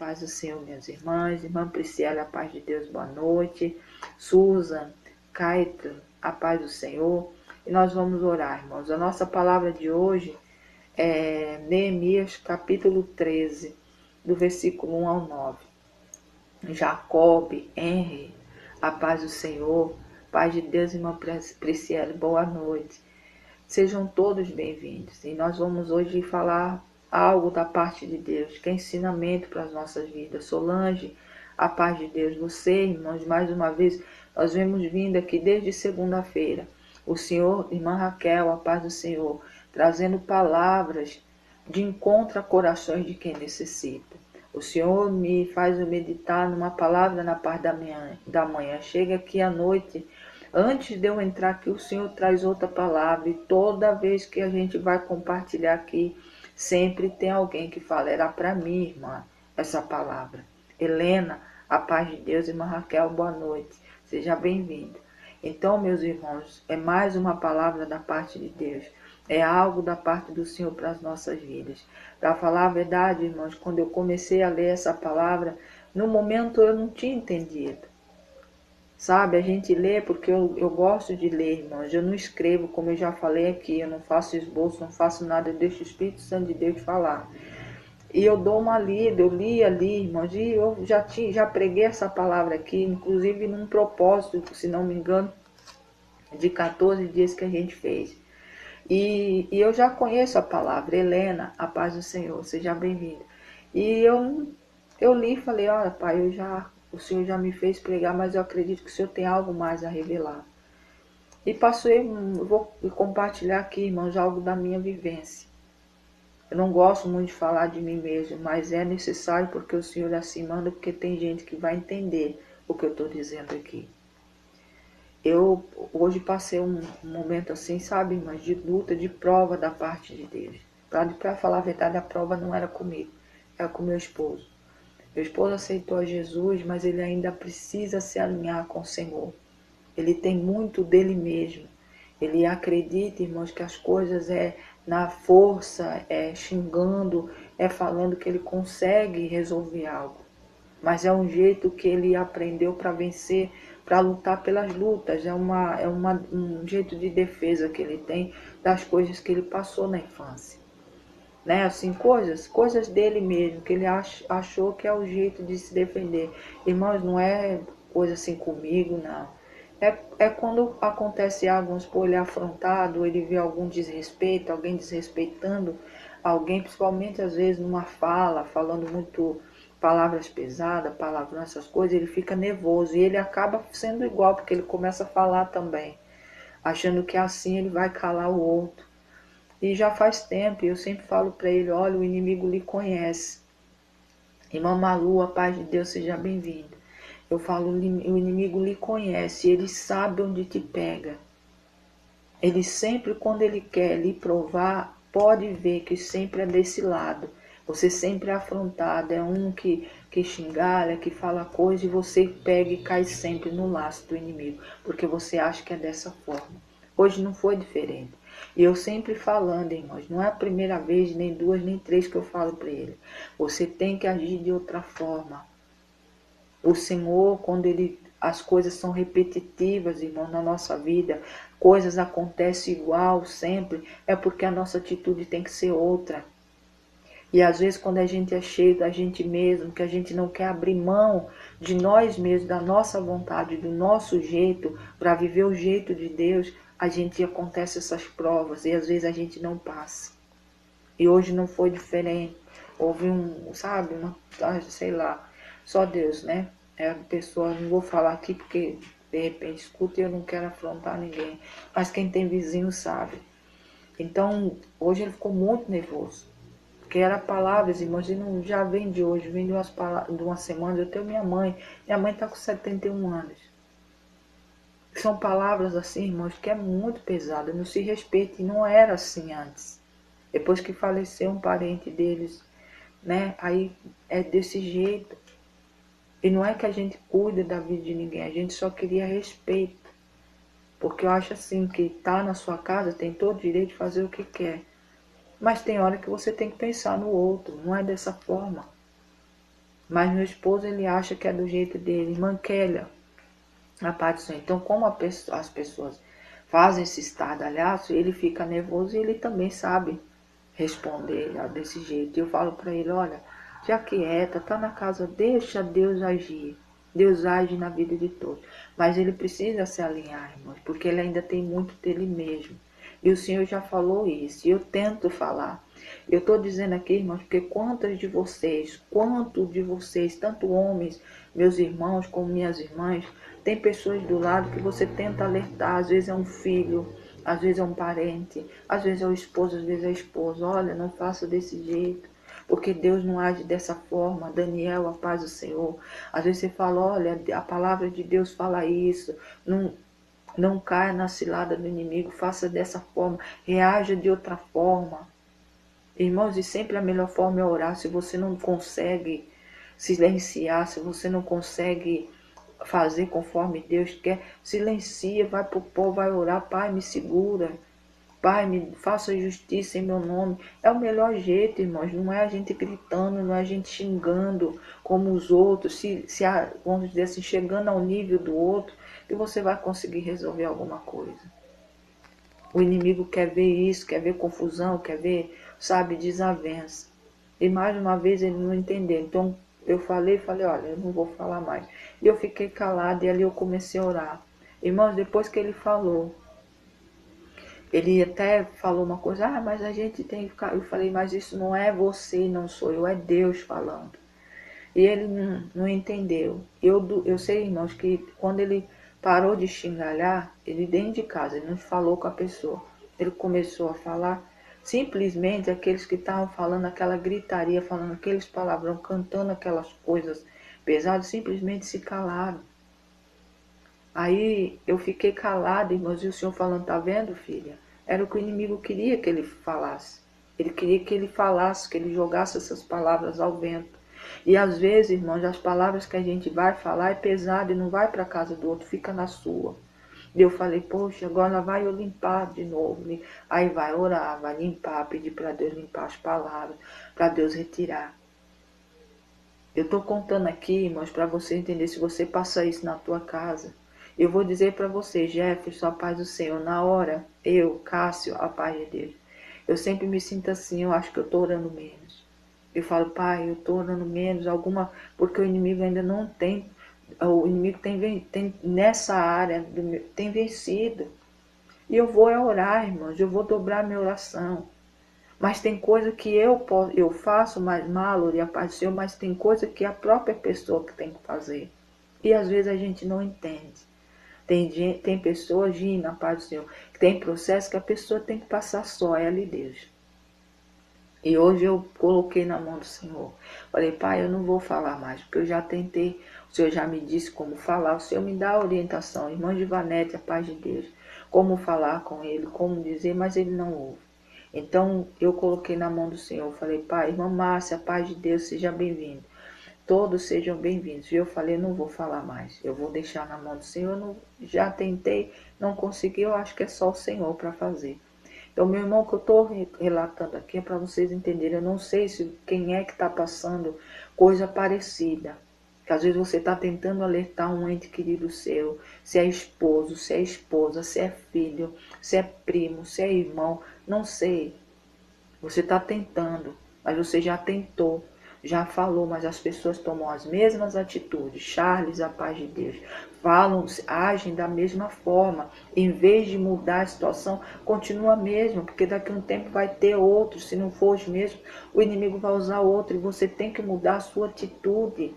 paz do Senhor, minhas irmãs. Irmã Priscila, a paz de Deus, boa noite. Susan, Caetano, a paz do Senhor. E nós vamos orar, irmãos. A nossa palavra de hoje é Neemias, capítulo 13, do versículo 1 ao 9. Jacob, Henry, a paz do Senhor. Paz de Deus, irmã Priscila, boa noite. Sejam todos bem-vindos. E nós vamos hoje falar algo da parte de Deus, que é ensinamento para as nossas vidas. Solange, a paz de Deus. Você, irmãos, mais uma vez, nós vemos vindo aqui desde segunda-feira. O Senhor, irmã Raquel, a paz do Senhor, trazendo palavras de encontro a corações de quem necessita. O Senhor me faz meditar numa palavra na parte da manhã. Chega aqui à noite. Antes de eu entrar aqui, o Senhor traz outra palavra. E toda vez que a gente vai compartilhar aqui, sempre tem alguém que fala, era para mim, irmã, essa palavra. Helena, a paz de Deus, irmã Raquel, boa noite. Seja bem-vinda. Então, meus irmãos, é mais uma palavra da parte de Deus. É algo da parte do Senhor para as nossas vidas. Para falar a verdade, irmãos, quando eu comecei a ler essa palavra, no momento eu não tinha entendido. Sabe, a gente lê porque eu gosto de ler, irmãos. Eu não escrevo, como eu já falei aqui, eu não faço esboço, não faço nada, eu deixo o Espírito Santo de Deus falar. E eu dou uma lida, eu li ali, irmãos, e eu já preguei essa palavra aqui, inclusive num propósito, se não me engano, de 14 dias que a gente fez. E eu já conheço a palavra, Helena, a paz do Senhor, seja bem-vinda. E eu li e falei, olha, pai, o Senhor já me fez pregar, mas eu acredito que o Senhor tem algo mais a revelar. E vou compartilhar aqui, irmãos, algo da minha vivência. Eu não gosto muito de falar de mim mesmo, mas é necessário porque o Senhor assim manda, porque tem gente que vai entender o que eu estou dizendo aqui. Eu hoje passei um momento assim, sabe, irmãs, de luta, de prova da parte de Deus. Para falar a verdade, a prova não era comigo, era com meu esposo. Meu esposo aceitou a Jesus, mas ele ainda precisa se alinhar com o Senhor. Ele tem muito dele mesmo. Ele acredita, irmãos, que as coisas é na força, é xingando, é falando que ele consegue resolver algo. Mas é um jeito que ele aprendeu para vencer, para lutar pelas lutas. É um jeito de defesa que ele tem das coisas que ele passou na infância. Né? Assim, coisas dele mesmo, que ele achou que é o jeito de se defender. Irmãos, não é coisa assim comigo, não. É quando acontece algo, vamos supor, ele é afrontado, ele vê algum desrespeito, alguém desrespeitando alguém, principalmente às vezes numa fala, falando muito palavras pesadas, palavrão, essas coisas, ele fica nervoso e ele acaba sendo igual, porque ele começa a falar também, achando que assim ele vai calar o outro. E já faz tempo, eu sempre falo para ele, olha, o inimigo lhe conhece. Irmã Malu, a paz de Deus, seja bem-vinda. Eu falo, o inimigo lhe conhece, ele sabe onde te pega. Ele sempre, quando ele quer lhe provar, pode ver que sempre é desse lado. Você sempre é afrontado, é um que xingalha, que fala coisa e você pega e cai sempre no laço do inimigo, porque você acha que é dessa forma. Hoje não foi diferente. E eu sempre falando, irmãos, não é a primeira vez, nem duas, nem três que eu falo para ele. Você tem que agir de outra forma. O Senhor, quando as coisas são repetitivas, irmão, na nossa vida, coisas acontecem igual sempre, é porque a nossa atitude tem que ser outra. E às vezes quando a gente é cheio da gente mesmo, que a gente não quer abrir mão de nós mesmos, da nossa vontade, do nosso jeito, para viver o jeito de Deus, a gente acontece essas provas e às vezes a gente não passa. E hoje não foi diferente. Houve sabe, sei lá, só Deus, né? É a pessoa, não vou falar aqui porque de repente escuta e eu não quero afrontar ninguém. Mas quem tem vizinho sabe. Então, hoje ele ficou muito nervoso. Porque era palavras, irmãos, e não já vem de hoje, vem de uma semana. Eu tenho minha mãe está com 71 anos. São palavras assim, irmãos, que é muito pesada, não se respeita e não era assim antes. Depois que faleceu um parente deles, né? Aí é desse jeito. E não é que a gente cuida da vida de ninguém, a gente só queria respeito. Porque eu acho assim, que tá na sua casa tem todo o direito de fazer o que quer. Mas tem hora que você tem que pensar no outro, não é dessa forma. Mas meu esposo, ele acha que é do jeito dele. Irmã Kélia, a paz do Senhor. Então, como as pessoas fazem esse estardalhaço, ele fica nervoso e ele também sabe responder desse jeito. E eu falo para ele, olha, já quieta, tá na casa, deixa Deus agir. Deus age na vida de todos. Mas ele precisa se alinhar, irmãos, porque ele ainda tem muito dele mesmo. E o Senhor já falou isso, e eu tento falar. Eu estou dizendo aqui, irmãos, porque quantos de vocês, tanto homens, meus irmãos como minhas irmãs, tem pessoas do lado que você tenta alertar, às vezes é um filho, às vezes é um parente, às vezes é o esposo, às vezes é a esposa. Olha, não faça desse jeito, porque Deus não age dessa forma. Daniel, a paz do Senhor. Às vezes você fala, olha, a palavra de Deus fala isso. Não caia na cilada do inimigo, faça dessa forma, reaja de outra forma. Irmãos, e sempre a melhor forma é orar. Se você não consegue silenciar, se você não consegue fazer conforme Deus quer, silencia, vai pro pó, vai orar. Pai, me segura. Pai, me faça justiça em meu nome. É o melhor jeito, irmãos. Não é a gente gritando, não é a gente xingando como os outros, vamos dizer assim, chegando ao nível do outro, que você vai conseguir resolver alguma coisa. O inimigo quer ver isso, quer ver confusão, quer ver, sabe, desavença. E mais uma vez ele não entendeu. Então eu falei, olha, eu não vou falar mais. E eu fiquei calada e ali eu comecei a orar. Irmãos, depois que ele falou, ele até falou uma coisa, mas a gente tem que ficar. Eu falei, mas isso não é você, não sou eu, é Deus falando. E ele não entendeu. Eu sei, irmãos, que quando ele parou de xingalhar, ele dentro de casa, ele não falou com a pessoa. Ele começou a falar, simplesmente aqueles que estavam falando aquela gritaria, falando aqueles palavrão, cantando aquelas coisas pesadas, simplesmente se calaram. Aí eu fiquei calada, irmãos, e o Senhor falando, tá vendo, filha? Era o que o inimigo queria que ele falasse. Ele queria que ele falasse, que ele jogasse essas palavras ao vento. E às vezes, irmãos, as palavras que a gente vai falar é pesada e não vai para a casa do outro, fica na sua. E eu falei, poxa, agora vai eu limpar de novo. Aí vai orar, vai limpar, pedir para Deus limpar as palavras, para Deus retirar. Eu estou contando aqui, irmãos, para você entender, se você passa isso na tua casa. Eu vou dizer para você, Jefferson, a paz do Senhor, na hora, eu, Cássio, a paz de Deus. Eu sempre me sinto assim, eu acho que eu estou orando menos. Eu falo, pai, eu estou orando menos, porque o inimigo ainda não tem, o inimigo tem nessa área, tem vencido. E eu vou orar, irmãos, eu vou dobrar minha oração. Mas tem coisa que eu faço mais mal, e a paz do Senhor, mas tem coisa que a própria pessoa que tem que fazer. E às vezes a gente não entende. Tem pessoas, Gina, a paz do Senhor, que tem processo que a pessoa tem que passar só, ela e Deus. E hoje eu coloquei na mão do Senhor. Falei, pai, eu não vou falar mais, porque eu já tentei, o Senhor já me disse como falar, o Senhor me dá a orientação, irmã de Vanete, a paz de Deus, como falar com ele, como dizer, mas ele não ouve. Então eu coloquei na mão do Senhor, falei, pai, irmã Márcia, a paz de Deus, seja bem-vindo. Todos sejam bem-vindos. E eu falei, não vou falar mais, eu vou deixar na mão do Senhor, já tentei, não consegui, eu acho que é só o Senhor para fazer. Então, meu irmão, o que eu estou relatando aqui é para vocês entenderem. Eu não sei se quem é que está passando coisa parecida. Que às vezes você está tentando alertar um ente querido seu, se é esposo, se é esposa, se é filho, se é primo, se é irmão, não sei. Você está tentando, mas você já tentou, já falou, mas as pessoas tomam as mesmas atitudes. Charles, a paz de Deus, falam, agem da mesma forma. Em vez de mudar a situação, continua mesmo, porque daqui a um tempo vai ter outro. Se não for os mesmos, o inimigo vai usar outro e você tem que mudar a sua atitude.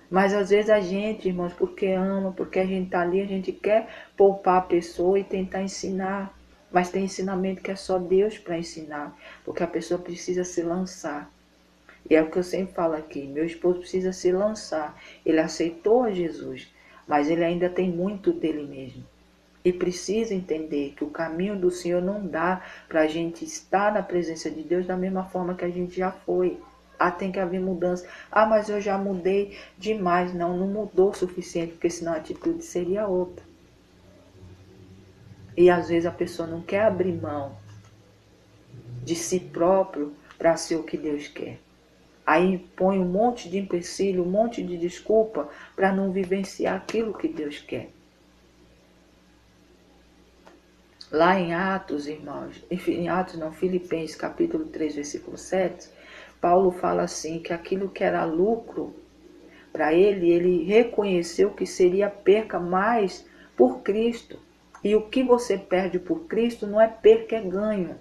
Mas às vezes a gente, irmãos, porque ama, porque a gente está ali, a gente quer poupar a pessoa e tentar ensinar. Mas tem ensinamento que é só Deus para ensinar, porque a pessoa precisa se lançar. E é o que eu sempre falo aqui, meu esposo precisa se lançar. Ele aceitou a Jesus, mas ele ainda tem muito dele mesmo. E precisa entender que o caminho do Senhor não dá para a gente estar na presença de Deus da mesma forma que a gente já foi. Tem que haver mudança. Mas eu já mudei demais. Não, não mudou o suficiente, porque senão a atitude seria outra. E às vezes a pessoa não quer abrir mão de si próprio para ser o que Deus quer. Aí põe um monte de empecilho, um monte de desculpa para não vivenciar aquilo que Deus quer. Lá em Atos, irmãos, em Atos não, Filipenses capítulo 3, versículo 7, Paulo fala assim, que aquilo que era lucro para ele, ele reconheceu que seria perca mais por Cristo. E o que você perde por Cristo não é perca, é ganho.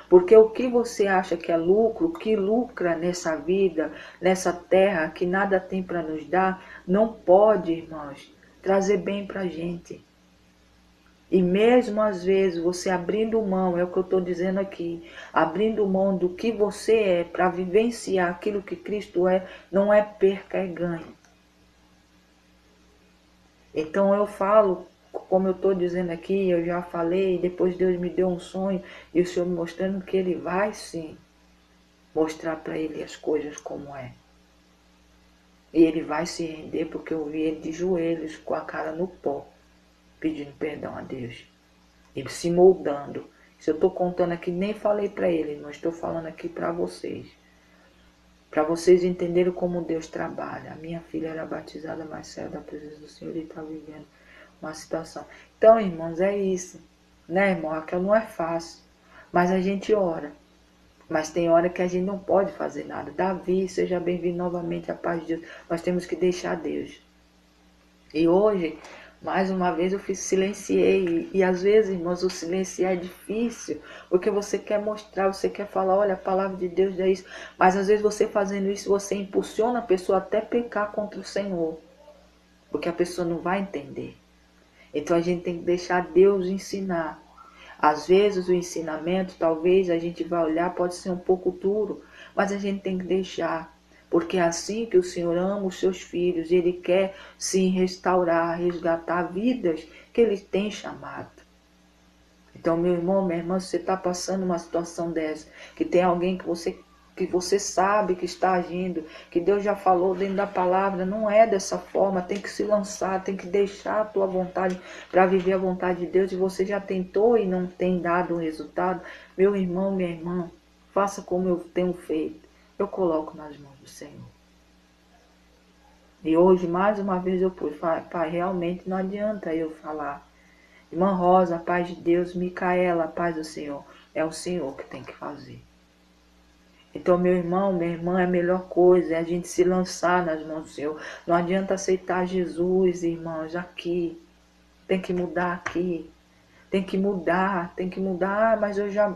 Porque o que você acha que é lucro, que lucra nessa vida, nessa terra, que nada tem para nos dar, não pode, irmãos, trazer bem para a gente. E mesmo às vezes você abrindo mão, é o que eu estou dizendo aqui, abrindo mão do que você é para vivenciar aquilo que Cristo é, não é perca, é ganho. Então eu falo, como eu estou dizendo aqui, eu já falei, depois Deus me deu um sonho e o Senhor me mostrando que Ele vai sim mostrar para ele as coisas como é. E ele vai se render porque eu vi ele de joelhos com a cara no pó, pedindo perdão a Deus. Ele se moldando. Se eu estou contando aqui, nem falei para ele, mas estou falando aqui para vocês. Para vocês entenderem como Deus trabalha. A minha filha era batizada, mas saiu da presença do Senhor e está vivendo uma situação. Então, irmãos, é isso. Né, irmão? Aquilo não é fácil. Mas a gente ora. Mas tem hora que a gente não pode fazer nada. Davi, seja bem-vindo novamente à paz de Deus. Nós temos que deixar Deus. E hoje, mais uma vez, eu silenciei. E às vezes, irmãos, o silenciar é difícil. Porque você quer mostrar, você quer falar, olha, a palavra de Deus é isso. Mas às vezes você fazendo isso, você impulsiona a pessoa até pecar contra o Senhor. Porque a pessoa não vai entender. Então a gente tem que deixar Deus ensinar. Às vezes o ensinamento, talvez a gente vai olhar, pode ser um pouco duro, mas a gente tem que deixar, porque é assim que o Senhor ama os seus filhos, Ele quer sim restaurar, resgatar vidas que Ele tem chamado. Então, meu irmão, minha irmã, se você está passando uma situação dessa, que tem alguém que você sabe que está agindo, que Deus já falou dentro da palavra, não é dessa forma, tem que se lançar, tem que deixar a tua vontade para viver a vontade de Deus, e você já tentou e não tem dado o resultado, meu irmão, minha irmã, faça como eu tenho feito, eu coloco nas mãos do Senhor. E hoje, mais uma vez, eu pus, pai, realmente não adianta eu falar. Irmã Rosa, a paz de Deus, Micaela, a paz do Senhor, é o Senhor que tem que fazer. Então, meu irmão, minha irmã, é a melhor coisa é a gente se lançar nas mãos do Senhor. Não adianta aceitar Jesus, irmãos, aqui. Tem que mudar aqui. Tem que mudar, mas eu já...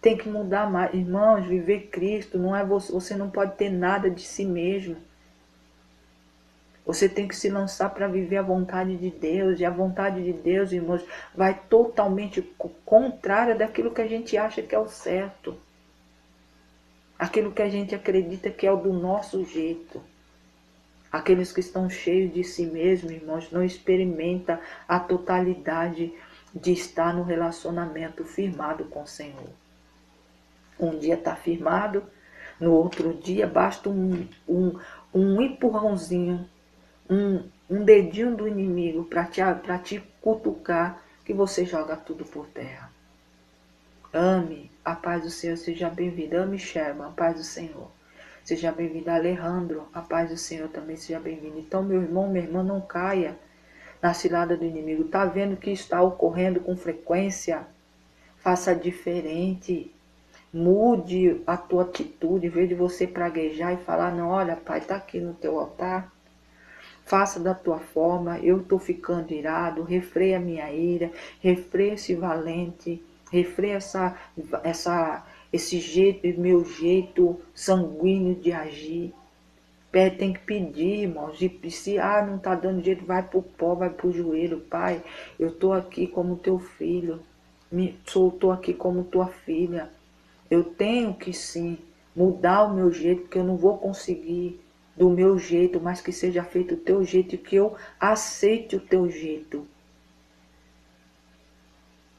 Tem que mudar mais. Irmãos, viver Cristo não é você não pode ter nada de si mesmo. Você tem que se lançar para viver a vontade de Deus. E a vontade de Deus, irmãos, vai totalmente contrária daquilo que a gente acha que é o certo. Aquilo que a gente acredita que é o do nosso jeito. Aqueles que estão cheios de si mesmos, irmãos, não experimentam a totalidade de estar no relacionamento firmado com o Senhor. Um dia está firmado, no outro dia basta um empurrãozinho, um dedinho do inimigo para te cutucar, que você joga tudo por terra. Ame, a paz do Senhor, seja bem-vindo. Ame, Sherman, a paz do Senhor. Seja bem-vindo, Alejandro, a paz do Senhor também seja bem-vindo. Então, meu irmão, minha irmã, não caia na cilada do inimigo. Está vendo que está ocorrendo com frequência? Faça diferente. Mude a tua atitude, em vez de você praguejar e falar, não, olha, pai, está aqui no teu altar. Faça da tua forma, eu estou ficando irado, refreia a minha ira, refreia esse valente, refreia esse jeito, meu jeito sanguíneo de agir. Tem que pedir, irmãos, e se não está dando jeito, vai para o pó, vai para o joelho, pai, eu estou aqui como teu filho, estou aqui como tua filha, eu tenho que sim mudar o meu jeito, porque eu não vou conseguir do meu jeito, mas que seja feito o teu jeito e que eu aceite o teu jeito.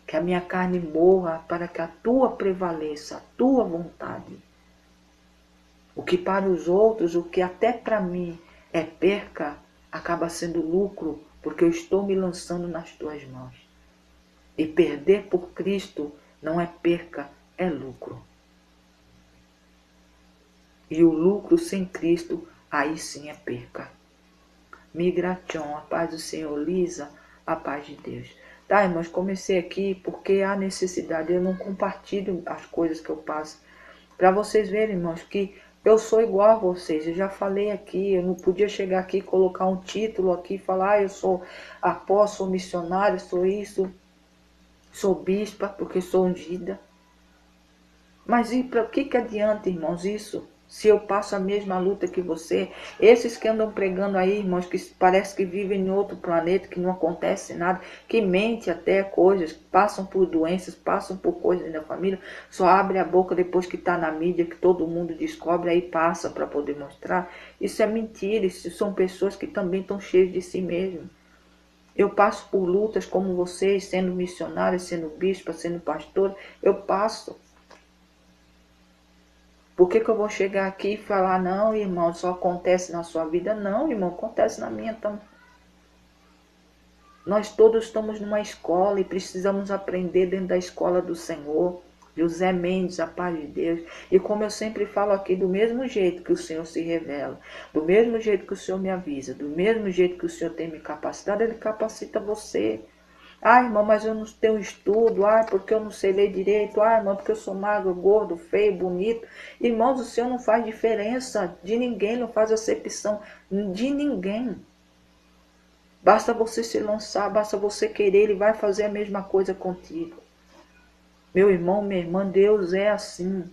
Que a minha carne morra para que a tua prevaleça, a tua vontade. O que para os outros, o que até para mim é perca, acaba sendo lucro, porque eu estou me lançando nas tuas mãos. E perder por Cristo não é perca, é lucro. E o lucro sem Cristo, aí sim é perca. Migration, a paz do Senhor. Lisa, a paz de Deus. Tá, irmãos, comecei aqui porque há necessidade. Eu não compartilho as coisas que eu passo. Para vocês verem, irmãos, que eu sou igual a vocês. Eu já falei aqui, eu não podia chegar aqui e colocar um título aqui e falar, eu sou apóstolo, missionário, sou isso, sou bispa, porque sou ungida. Mas e para que adianta, irmãos, isso? Se eu passo a mesma luta que você, esses que andam pregando aí, irmãos, que parece que vivem em outro planeta, que não acontece nada, que mente até coisas, passam por doenças, passam por coisas da família, só abre a boca depois que está na mídia, que todo mundo descobre, aí passa para poder mostrar. Isso é mentira, isso são pessoas que também estão cheias de si mesmas. Eu passo por lutas como vocês, sendo missionária, sendo bispa, sendo pastora, eu passo. Por que eu vou chegar aqui e falar, não, irmão, só acontece na sua vida? Não, irmão, acontece na minha também. Nós todos estamos numa escola e precisamos aprender dentro da escola do Senhor. José Mendes, a paz de Deus. E como eu sempre falo aqui, do mesmo jeito que o Senhor se revela, do mesmo jeito que o Senhor me avisa, do mesmo jeito que o Senhor tem me capacitado, Ele capacita você. Ah, irmão, mas eu não tenho estudo. Ah, porque eu não sei ler direito. Ah, irmão, porque eu sou magro, gordo, feio, bonito. Irmãos, o Senhor não faz diferença de ninguém, não faz acepção de ninguém. Basta você se lançar, basta você querer, Ele vai fazer a mesma coisa contigo. Meu irmão, minha irmã, Deus é assim.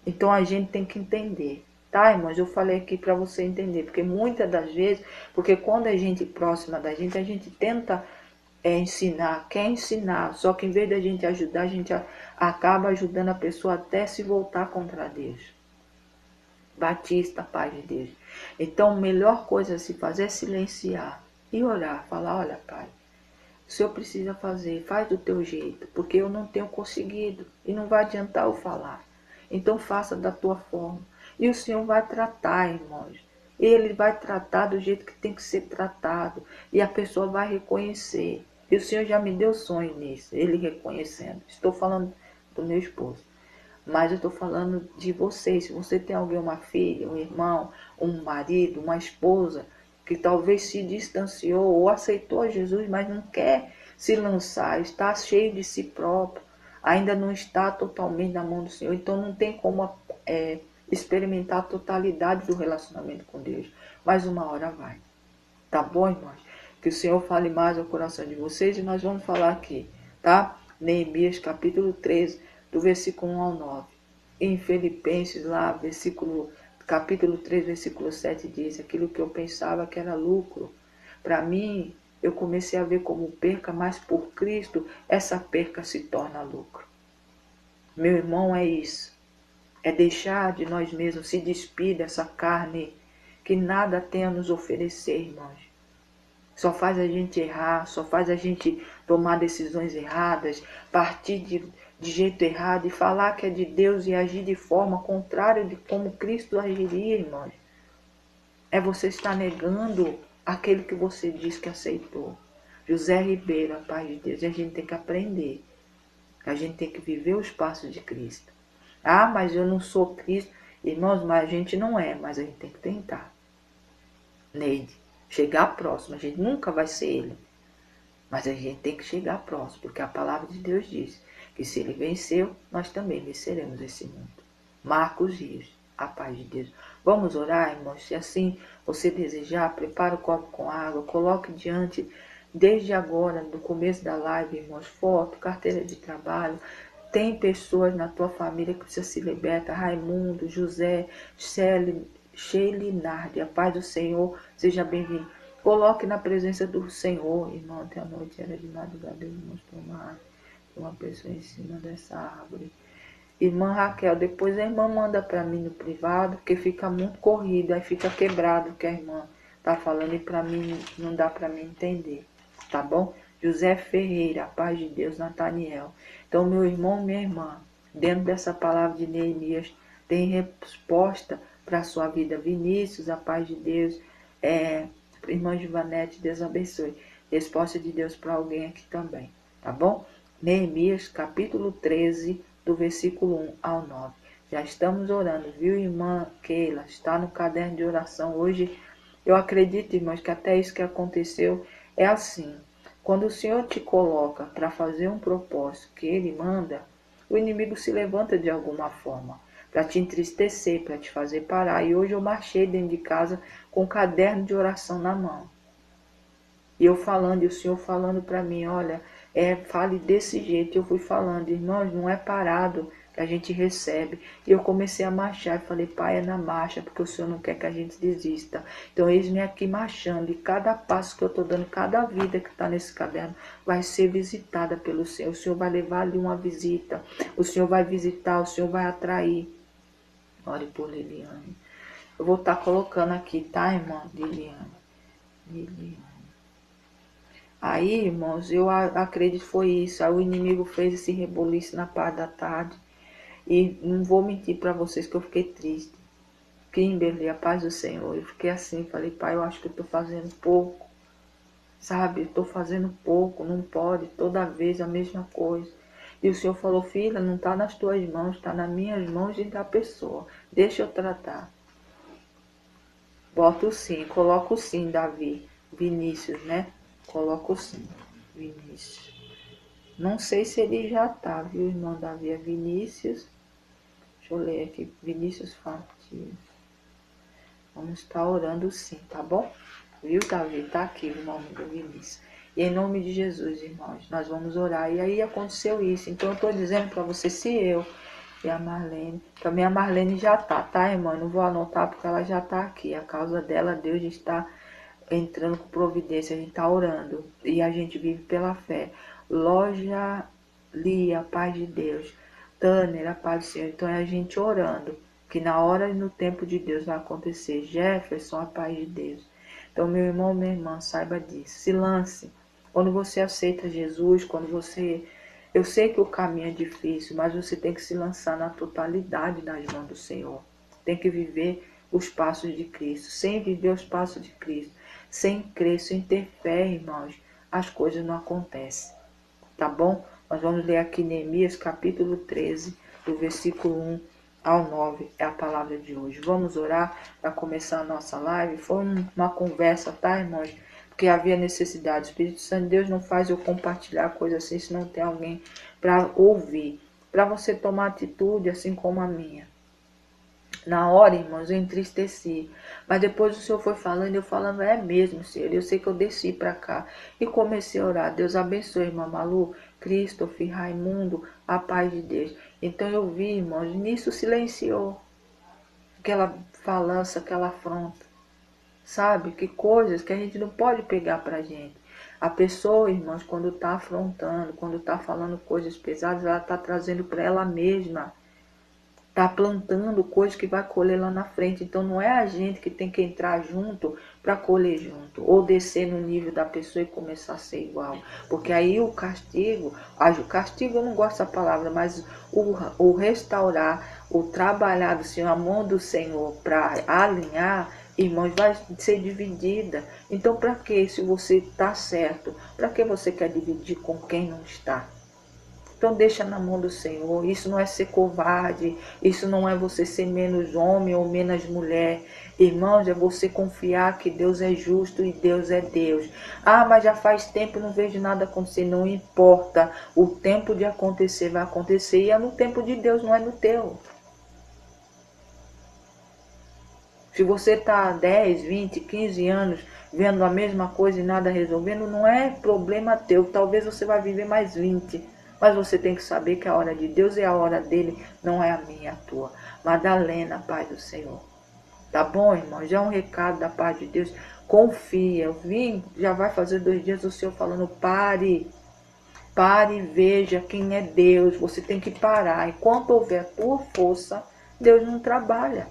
Então a gente tem que entender. Tá, irmãos? Eu falei aqui para você entender. Porque muitas das vezes, porque quando a gente é próxima da gente, a gente tenta ensinar, quer ensinar, só que em vez da gente ajudar, a gente acaba ajudando a pessoa até se voltar contra Deus. Batista, paz de Deus. Então, a melhor coisa a se fazer é silenciar e orar, falar, olha, Pai, o Senhor precisa fazer, faz do teu jeito, porque eu não tenho conseguido e não vai adiantar eu falar. Então, faça da tua forma. E o Senhor vai tratar, irmãos. Ele vai tratar do jeito que tem que ser tratado. E a pessoa vai reconhecer. E o Senhor já me deu sonho nisso, ele reconhecendo. Estou falando do meu esposo. Mas eu estou falando de vocês. Se você tem alguém, uma filha, um irmão, um marido, uma esposa, que talvez se distanciou ou aceitou Jesus, mas não quer se lançar, está cheio de si próprio, ainda não está totalmente na mão do Senhor, então não tem como experimentar a totalidade do relacionamento com Deus. Mas uma hora vai. Tá bom, irmãos? Que o Senhor fale mais ao coração de vocês e nós vamos falar aqui, tá? Neemias capítulo 13, do versículo 1 ao 9. Em Filipenses lá, capítulo 3, versículo 7 diz, aquilo que eu pensava que era lucro. Para mim, eu comecei a ver como perca, mas por Cristo, essa perca se torna lucro. Meu irmão, é isso. É deixar de nós mesmos, se despir dessa carne que nada tem a nos oferecer, irmãos. Só faz a gente errar, só faz a gente tomar decisões erradas, partir de jeito errado e falar que é de Deus e agir de forma contrária de como Cristo agiria, irmãos. É você estar negando aquele que você diz que aceitou. José Ribeiro, a paz de Deus, e a gente tem que aprender. A gente tem que viver os passos de Cristo. Ah, mas eu não sou Cristo. Irmãos, mas a gente não é, mas a gente tem que tentar. Neide, chegar próximo. A gente nunca vai ser ele. Mas a gente tem que chegar próximo, porque a palavra de Deus diz que se ele venceu, nós também venceremos esse mundo. Marcos Rios, a paz de Deus. Vamos orar, irmãos? Se assim você desejar, prepare o copo com água, coloque diante, desde agora, no começo da live, irmãos, foto, carteira de trabalho. Tem pessoas na tua família que precisa se libertar. Raimundo, José, Sheila Nardi, a paz do Senhor, seja bem-vindo. Coloque na presença do Senhor, irmão. Até a noite era de madrugada, Deus mostrou uma pessoa em cima dessa árvore. Irmã Raquel, depois a irmã manda para mim no privado, porque fica muito corrido, aí fica quebrado o que a irmã tá falando e para mim não dá para mim entender, tá bom? José Ferreira, a paz de Deus, Nathaniel. Então, meu irmão, minha irmã, dentro dessa palavra de Neemias, tem resposta para a sua vida. Vinícius, a paz de Deus. Irmã Givanete, Deus abençoe. Resposta de Deus para alguém aqui também, tá bom? Neemias, capítulo 13, do versículo 1 ao 9. Já estamos orando, viu, irmã Keila? Está no caderno de oração. Hoje, eu acredito, irmãos, que até isso que aconteceu é assim. Quando o Senhor te coloca para fazer um propósito que Ele manda, o inimigo se levanta de alguma forma para te entristecer, para te fazer parar. E hoje eu marchei dentro de casa com um caderno de oração na mão. E eu falando, e o Senhor falando para mim, olha, fale desse jeito. Eu fui falando, irmãos, não é parado que a gente recebe. E eu comecei a marchar e falei, Pai, é na marcha, porque o Senhor não quer que a gente desista. Então, eis-me aqui marchando, e cada passo que eu estou dando, cada vida que está nesse caderno, vai ser visitada pelo Senhor. O Senhor vai levar ali uma visita, o Senhor vai visitar, o Senhor vai atrair. Ore por Liliane. Eu vou estar colocando aqui, tá, irmã? Liliane. Aí, irmãos, eu acredito que foi isso. Aí o inimigo fez esse reboliço na parte da tarde. E não vou mentir para vocês que eu fiquei triste. Kimberly, a paz do Senhor. Eu fiquei assim, falei, pai, eu acho que eu estou fazendo pouco. Sabe, eu estou fazendo pouco, não pode, toda vez a mesma coisa. E o Senhor falou, filha, não está nas tuas mãos, está nas minhas mãos e da pessoa. Deixa eu tratar. Bota o sim, coloca o sim, Davi. Vinícius, né? Coloca o sim, Vinícius. Não sei se ele já tá, viu, irmão Davi? É Vinícius. Deixa eu ler aqui. Vinícius Fatias. Vamos estar orando sim, tá bom? Viu, Davi? Tá aqui o nome do Vinícius. E em nome de Jesus, irmãos, nós vamos orar. E aí aconteceu isso. Então eu estou dizendo para você, se eu e a Marlene, também a Marlene já tá, irmã? Eu não vou anotar porque ela já tá aqui. A causa dela, Deus está entrando com providência, a gente está orando e a gente vive pela fé. Loja Lia, paz de Deus. Tanner, a paz do Senhor. Então é a gente orando, que na hora e no tempo de Deus vai acontecer. Jefferson, a paz de Deus. Então, meu irmão, minha irmã, saiba disso. Se lance. Quando você aceita Jesus, quando você... Eu sei que o caminho é difícil, mas você tem que se lançar na totalidade nas mãos do Senhor. Tem que viver os passos de Cristo. Sem viver os passos de Cristo, sem crer, sem ter fé, irmãos, as coisas não acontecem. Tá bom? Nós vamos ler aqui Neemias capítulo 13, do versículo 1 ao 9, é a palavra de hoje. Vamos orar para começar a nossa live. Foi uma conversa, tá, irmãos? Porque havia necessidade. O Espírito Santo de Deus não faz eu compartilhar coisa assim se não tem alguém para ouvir. Para você tomar atitude assim como a minha. Na hora, irmãos, eu entristeci. Mas depois o Senhor foi falando, eu falando, é mesmo, Senhor. Eu sei que eu desci para cá. E comecei a orar. Deus abençoe, irmã Malu, Christopher, Raimundo, a paz de Deus. Então eu vi, irmãos, nisso silenciou. Aquela falança, aquela afronta. Sabe? Que coisas que a gente não pode pegar pra gente. A pessoa, irmãos, quando está afrontando, quando está falando coisas pesadas, ela está trazendo para ela mesma. Tá plantando coisas que vai colher lá na frente. Então não é a gente que tem que entrar junto para colher junto, ou descer no nível da pessoa e começar a ser igual. Porque aí o castigo eu não gosto dessa palavra, mas o restaurar, o trabalhar do Senhor, a mão do Senhor para alinhar, irmãos, vai ser dividida. Então para que, se você está certo, para que você quer dividir com quem não está? Então deixa na mão do Senhor. Isso não é ser covarde. Isso não é você ser menos homem ou menos mulher. Irmãos, é você confiar que Deus é justo e Deus é Deus. Ah, mas já faz tempo e não vejo nada acontecer. Não importa. O tempo de acontecer vai acontecer. E é no tempo de Deus, não é no teu. Se você está há 10, 20, 15 anos vendo a mesma coisa e nada resolvendo, não é problema teu. Talvez você vai viver mais 20. Mas você tem que saber que a hora de Deus é a hora dele, não é a minha, a tua. Madalena, Pai do Senhor. Tá bom, irmão? Já é um recado da paz de Deus. Confia. Eu vim, já vai fazer 2 dias o Senhor falando, pare. Pare e veja quem é Deus. Você tem que parar. Enquanto houver a tua força, Deus não trabalha.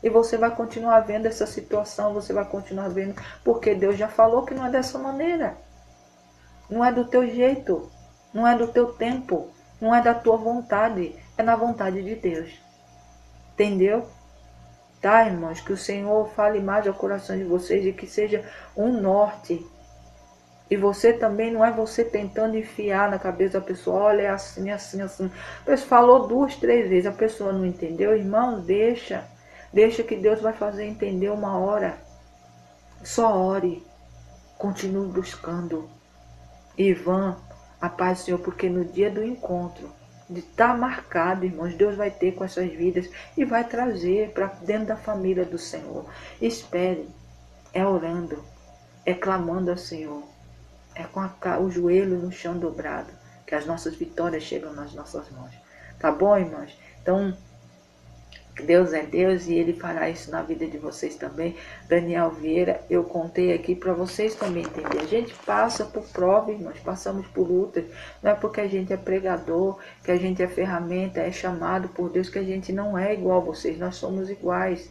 E você vai continuar vendo essa situação, você vai continuar vendo, porque Deus já falou que não é dessa maneira. Não é do teu jeito, não é do teu tempo, não é da tua vontade, é na vontade de Deus. Entendeu? Tá, irmãos? Que o Senhor fale mais ao coração de vocês e que seja um norte E você também não é você tentando enfiar na cabeça da pessoa, olha, é assim, assim, assim. A pessoa falou 2, 3 vezes, a pessoa não entendeu, irmão, deixa. Deixa que Deus vai fazer entender uma hora. Só ore, continue buscando. Ivan, a paz do Senhor, porque no dia do encontro, de estar marcado, irmãos, Deus vai ter com essas vidas e vai trazer para dentro da família do Senhor. Espere, é orando, é clamando ao Senhor, é com o joelho no chão dobrado, que as nossas vitórias chegam nas nossas mãos. Tá bom, irmãos? Então, Deus é Deus e Ele fará isso na vida de vocês também. Daniel Vieira, eu contei aqui para vocês também entenderem. A gente passa por provas, nós passamos por lutas. Não é porque a gente é pregador, que a gente é ferramenta, é chamado por Deus, que a gente não é igual a vocês. Nós somos iguais.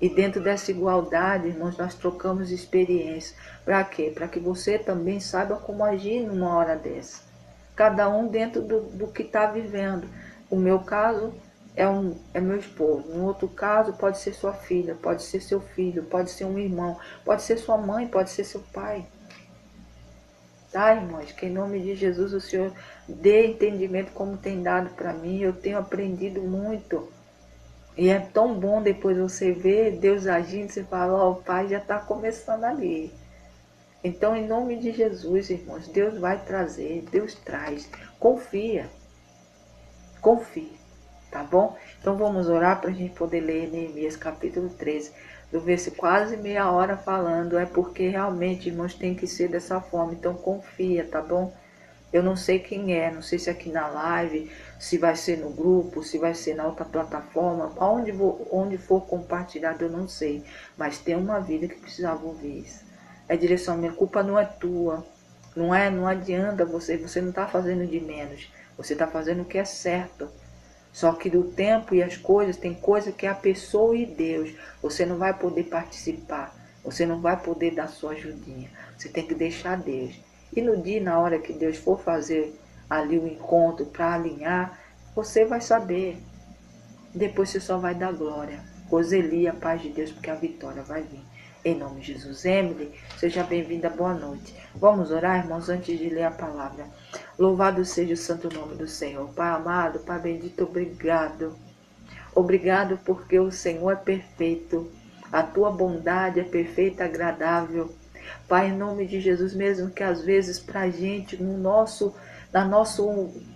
E dentro dessa igualdade, irmãos, nós trocamos experiência. Para quê? Para que você também saiba como agir numa hora dessa. Cada um dentro do que está vivendo. O meu caso é meu esposo. No outro caso, pode ser sua filha, pode ser seu filho, pode ser um irmão, pode ser sua mãe, pode ser seu pai. Tá, irmãos? Que em nome de Jesus o Senhor dê entendimento como tem dado para mim. Eu tenho aprendido muito. E é tão bom depois você ver Deus agindo, você fala, ó, o Pai já está começando ali. Então, em nome de Jesus, irmãos, Deus vai trazer, Deus traz. Confia. Confie. Tá bom? Então vamos orar para a gente poder ler Neemias capítulo 13. Eu vejo quase meia hora falando, é porque realmente, irmãos, tem que ser dessa forma. Então confia, tá bom? Eu não sei quem é, não sei se é aqui na live, se vai ser no grupo, se vai ser na outra plataforma, onde for compartilhado, eu não sei. Mas tem uma vida que precisava ouvir isso. É direção, minha culpa não é tua. Não adianta você não está fazendo de menos. Você está fazendo o que é certo. Só que do tempo e as coisas, tem coisa que é a pessoa e Deus. Você não vai poder participar. Você não vai poder dar sua ajudinha. Você tem que deixar Deus. E no dia, na hora que Deus for fazer ali o encontro para alinhar, você vai saber. Depois você só vai dar glória. Roseli, a paz de Deus, porque a vitória vai vir. Em nome de Jesus. Emily, seja bem-vinda, boa noite. Vamos orar, irmãos, antes de ler a palavra. Louvado seja o santo nome do Senhor. Pai amado, Pai bendito, obrigado. Obrigado porque o Senhor é perfeito. A tua bondade é perfeita, agradável. Pai, em nome de Jesus, mesmo que às vezes para a gente, no nosso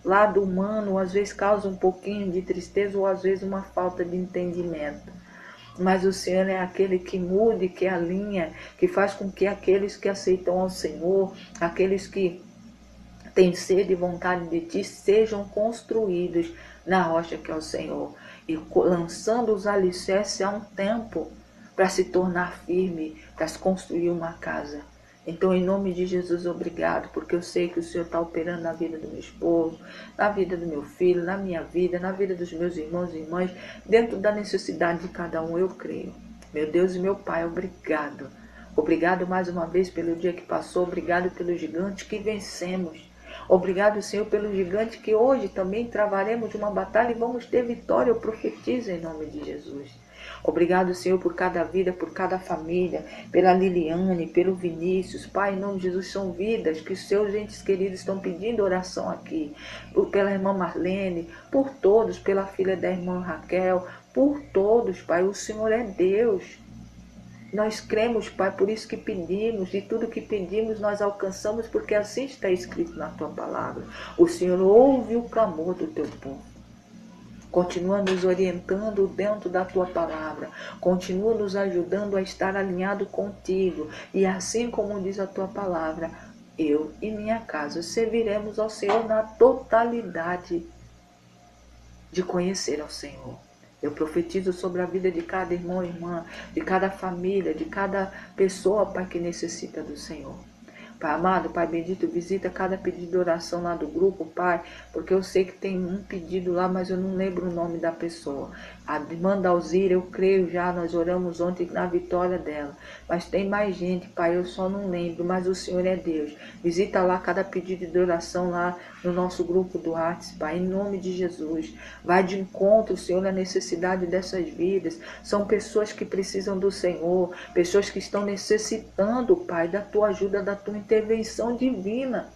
lado humano, às vezes causa um pouquinho de tristeza ou às vezes uma falta de entendimento. Mas o Senhor é aquele que muda e que alinha, que faz com que aqueles que aceitam ao Senhor, aqueles que têm sede e vontade de Ti, sejam construídos na rocha que é o Senhor. E lançando os alicerces há um tempo para se tornar firme, para se construir uma casa. Então, em nome de Jesus, obrigado, porque eu sei que o Senhor está operando na vida do meu esposo, na vida do meu filho, na minha vida, na vida dos meus irmãos e irmãs, dentro da necessidade de cada um, eu creio. Meu Deus e meu Pai, obrigado. Obrigado mais uma vez pelo dia que passou, obrigado pelo gigante que vencemos. Obrigado, Senhor, pelo gigante que hoje também travaremos uma batalha e vamos ter vitória, eu profetizo em nome de Jesus. Obrigado, Senhor, por cada vida, por cada família, pela Liliane, pelo Vinícius. Pai, em nome de Jesus, são vidas que os seus entes queridos estão pedindo oração aqui. Pela irmã Marlene, por todos, pela filha da irmã Raquel, por todos, Pai. O Senhor é Deus. Nós cremos, Pai, por isso que pedimos, e tudo que pedimos nós alcançamos, porque assim está escrito na Tua palavra. O Senhor ouve o clamor do Teu povo. Continua nos orientando dentro da Tua palavra. Continua nos ajudando a estar alinhado contigo. E assim como diz a Tua palavra, eu e minha casa serviremos ao Senhor na totalidade de conhecer ao Senhor. Eu profetizo sobre a vida de cada irmão e irmã, de cada família, de cada pessoa, Pai, que necessita do Senhor. Pai amado, Pai bendito, visita cada pedido de oração lá do grupo, Pai, porque eu sei que tem um pedido lá, mas eu não lembro o nome da pessoa. A irmã Dalzira, eu creio já, nós oramos ontem na vitória dela. Mas tem mais gente, Pai, eu só não lembro, mas o Senhor é Deus. Visita lá cada pedido de oração lá no nosso grupo do WhatsApp, Pai, em nome de Jesus. Vai de encontro, Senhor, na necessidade dessas vidas. São pessoas que precisam do Senhor, pessoas que estão necessitando, Pai, da Tua ajuda, da Tua intervenção divina.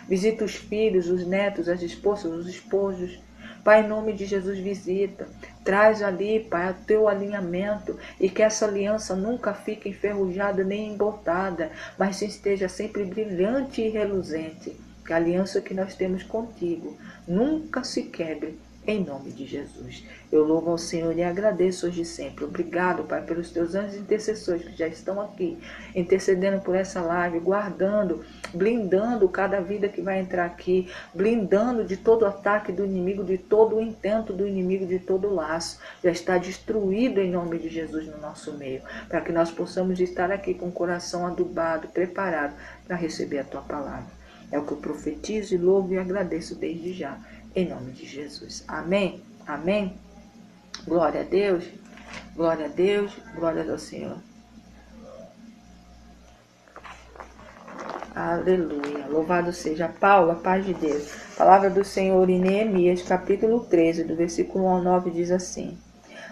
Visita os filhos, os netos, as esposas, os esposos. Pai, em nome de Jesus, visita. Traz ali, Pai, o teu alinhamento e que essa aliança nunca fique enferrujada nem embotada, mas esteja sempre brilhante e reluzente. Que a aliança que nós temos contigo nunca se quebre, em nome de Jesus. Eu louvo ao Senhor e agradeço hoje e sempre. Obrigado, Pai, pelos teus anjos intercessores que já estão aqui, intercedendo por essa live, guardando, blindando cada vida que vai entrar aqui, blindando de todo ataque do inimigo, de todo o intento do inimigo, de todo o laço. Já está destruído em nome de Jesus no nosso meio, para que nós possamos estar aqui com o coração adubado, preparado para receber a tua palavra. É o que eu profetizo e louvo e agradeço desde já, em nome de Jesus. Amém? Amém? Glória a Deus, glória a Deus, glória ao Senhor. Aleluia. Louvado seja Paulo, a paz de Deus. Palavra do Senhor em Neemias, capítulo 13, do versículo 1 ao 9, diz assim: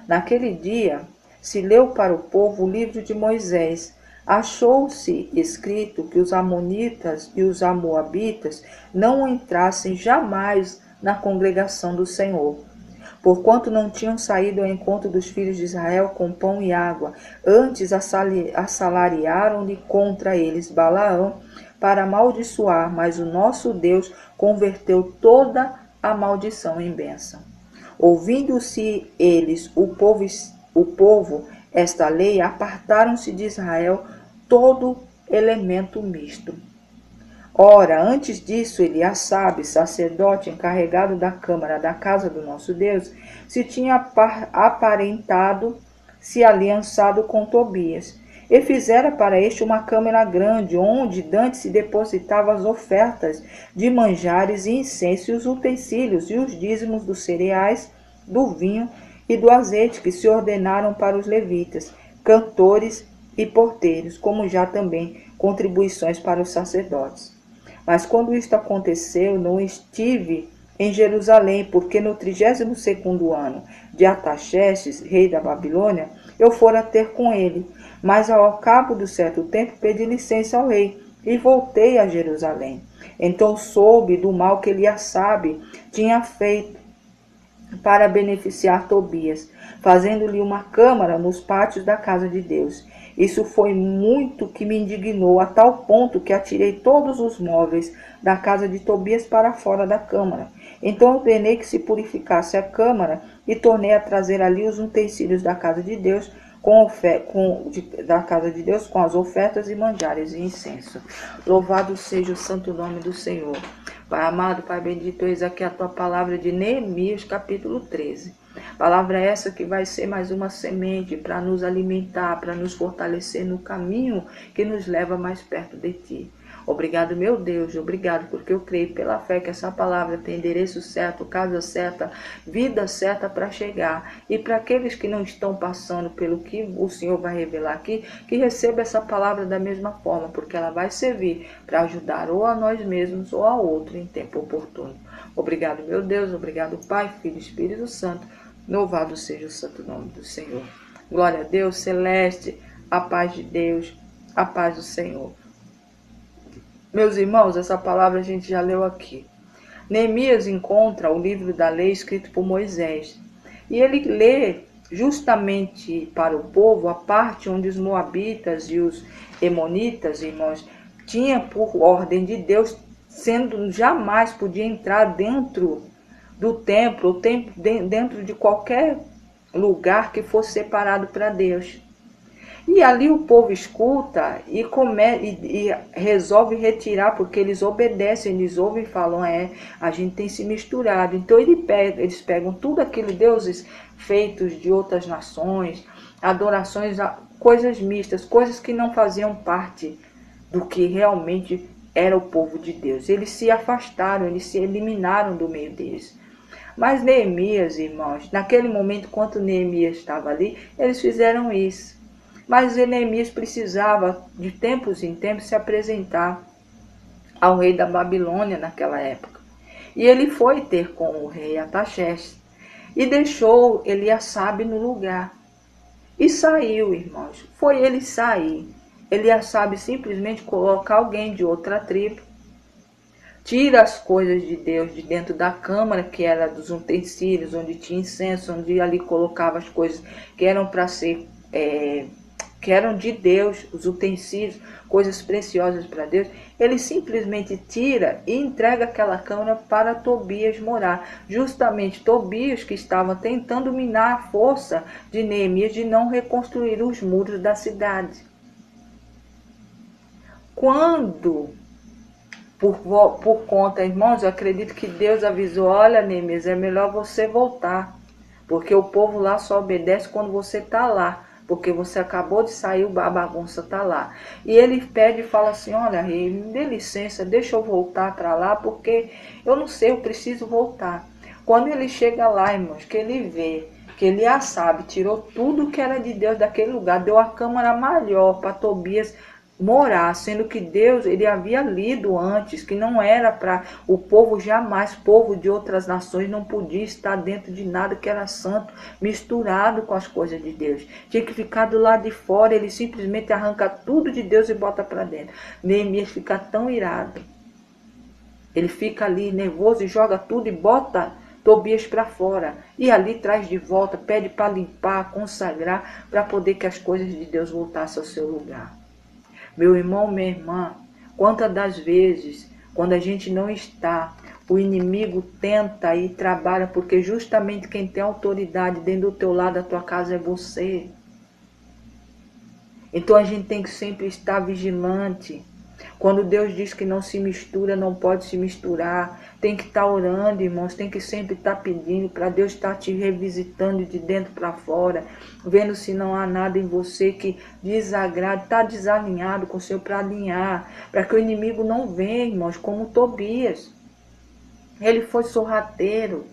Naquele dia se leu para o povo o livro de Moisés. Achou-se escrito que os amonitas e os amoabitas não entrassem jamais na congregação do Senhor, porquanto não tinham saído ao encontro dos filhos de Israel com pão e água. Antes assalariaram-lhe contra eles Balaão para amaldiçoar, mas o nosso Deus converteu toda a maldição em bênção. Ouvindo-se eles, o povo, esta lei, apartaram-se de Israel todo elemento misto. Ora, antes disso, Eliasabe, sacerdote encarregado da câmara da casa do nosso Deus, se tinha aparentado, se aliançado com Tobias, e fizera para este uma câmara grande, onde dantes se depositavam as ofertas de manjares e incenso, e os utensílios e os dízimos dos cereais, do vinho e do azeite, que se ordenaram para os levitas, cantores e porteiros, como já também contribuições para os sacerdotes. Mas quando isto aconteceu, não estive em Jerusalém, porque no 32º ano de Artaxerxes, rei da Babilônia, eu fora ter com ele. Mas ao cabo do certo tempo pedi licença ao rei e voltei a Jerusalém. Então soube do mal que Eliasabe tinha feito para beneficiar Tobias, fazendo-lhe uma câmara nos pátios da casa de Deus. Isso foi muito que me indignou, a tal ponto que atirei todos os móveis da casa de Tobias para fora da câmara. Então ordenei que se purificasse a câmara e tornei a trazer ali os utensílios da casa de Deus, com as ofertas e manjares e incenso. Louvado seja o santo nome do Senhor. Pai amado, Pai bendito, eis aqui a tua palavra de Neemias, capítulo 13. Palavra essa que vai ser mais uma semente para nos alimentar, para nos fortalecer no caminho que nos leva mais perto de ti. Obrigado, meu Deus, obrigado, porque eu creio pela fé que essa palavra tem endereço certo, casa certa, vida certa para chegar. E para aqueles que não estão passando pelo que o Senhor vai revelar aqui, que receba essa palavra da mesma forma, porque ela vai servir para ajudar ou a nós mesmos ou a outro em tempo oportuno. Obrigado, meu Deus, obrigado, Pai, Filho e Espírito Santo. Louvado seja o santo nome do Senhor. Glória a Deus, celeste, a paz de Deus, a paz do Senhor. Meus irmãos, essa palavra a gente já leu aqui. Neemias encontra o livro da lei escrito por Moisés. E ele lê justamente para o povo a parte onde os moabitas e os emonitas, irmãos, tinham por ordem de Deus, sendo jamais podia entrar dentro do templo, ou dentro de qualquer lugar que fosse separado para Deus. E ali o povo escuta e resolve retirar, porque eles obedecem, eles ouvem e falam, a gente tem se misturado. Então eles pegam tudo aquilo, deuses feitos de outras nações, adorações, coisas mistas, coisas que não faziam parte do que realmente era o povo de Deus. Eles se afastaram, eles se eliminaram do meio deles. Mas Neemias, irmãos, naquele momento, enquanto Neemias estava ali, eles fizeram isso. Mas Neemias precisava, de tempos em tempos, se apresentar ao rei da Babilônia naquela época. E ele foi ter com o rei Artaxerxes e deixou Eliasabe no lugar. E saiu, irmãos. Foi ele sair. Eliasabe simplesmente coloca alguém de outra tribo, tira as coisas de Deus de dentro da câmara, que era dos utensílios, onde tinha incenso, onde ali colocava as coisas que eram para ser, que eram de Deus, os utensílios, coisas preciosas para Deus. Ele simplesmente tira e entrega aquela câmara para Tobias morar. Justamente Tobias, que estava tentando minar a força de Neemias de não reconstruir os muros da cidade. Quando por conta, irmãos, eu acredito que Deus avisou, olha, Neemias, é melhor você voltar, porque o povo lá só obedece quando você está lá, porque você acabou de sair, a bagunça está lá. E ele pede e fala assim, olha, rei, me dê licença, deixa eu voltar para lá, porque eu não sei, eu preciso voltar. Quando ele chega lá, irmãos, que ele vê, que Eliasabe tirou tudo que era de Deus daquele lugar, deu a câmara maior para Tobias morar, sendo que Deus, ele havia lido antes que não era para o povo jamais, povo de outras nações não podia estar dentro de nada que era santo, misturado com as coisas de Deus. Tinha que ficar do lado de fora, ele simplesmente arranca tudo de Deus e bota para dentro. Neemias fica tão irado. Ele fica ali nervoso e joga tudo e bota Tobias para fora. E ali traz de volta, pede para limpar, consagrar, para poder que as coisas de Deus voltassem ao seu lugar. Meu irmão, minha irmã, quantas das vezes, quando a gente não está, o inimigo tenta e trabalha, porque justamente quem tem autoridade dentro do teu lado da tua casa é você. Então a gente tem que sempre estar vigilante. Quando Deus diz que não se mistura, não pode se misturar. Tem que estar orando, irmãos. Tem que sempre estar pedindo para Deus estar te revisitando de dentro para fora. Vendo se não há nada em você que desagrade. Está desalinhado com o Senhor para alinhar. Para que o inimigo não venha, irmãos, como Tobias. Ele foi sorrateiro.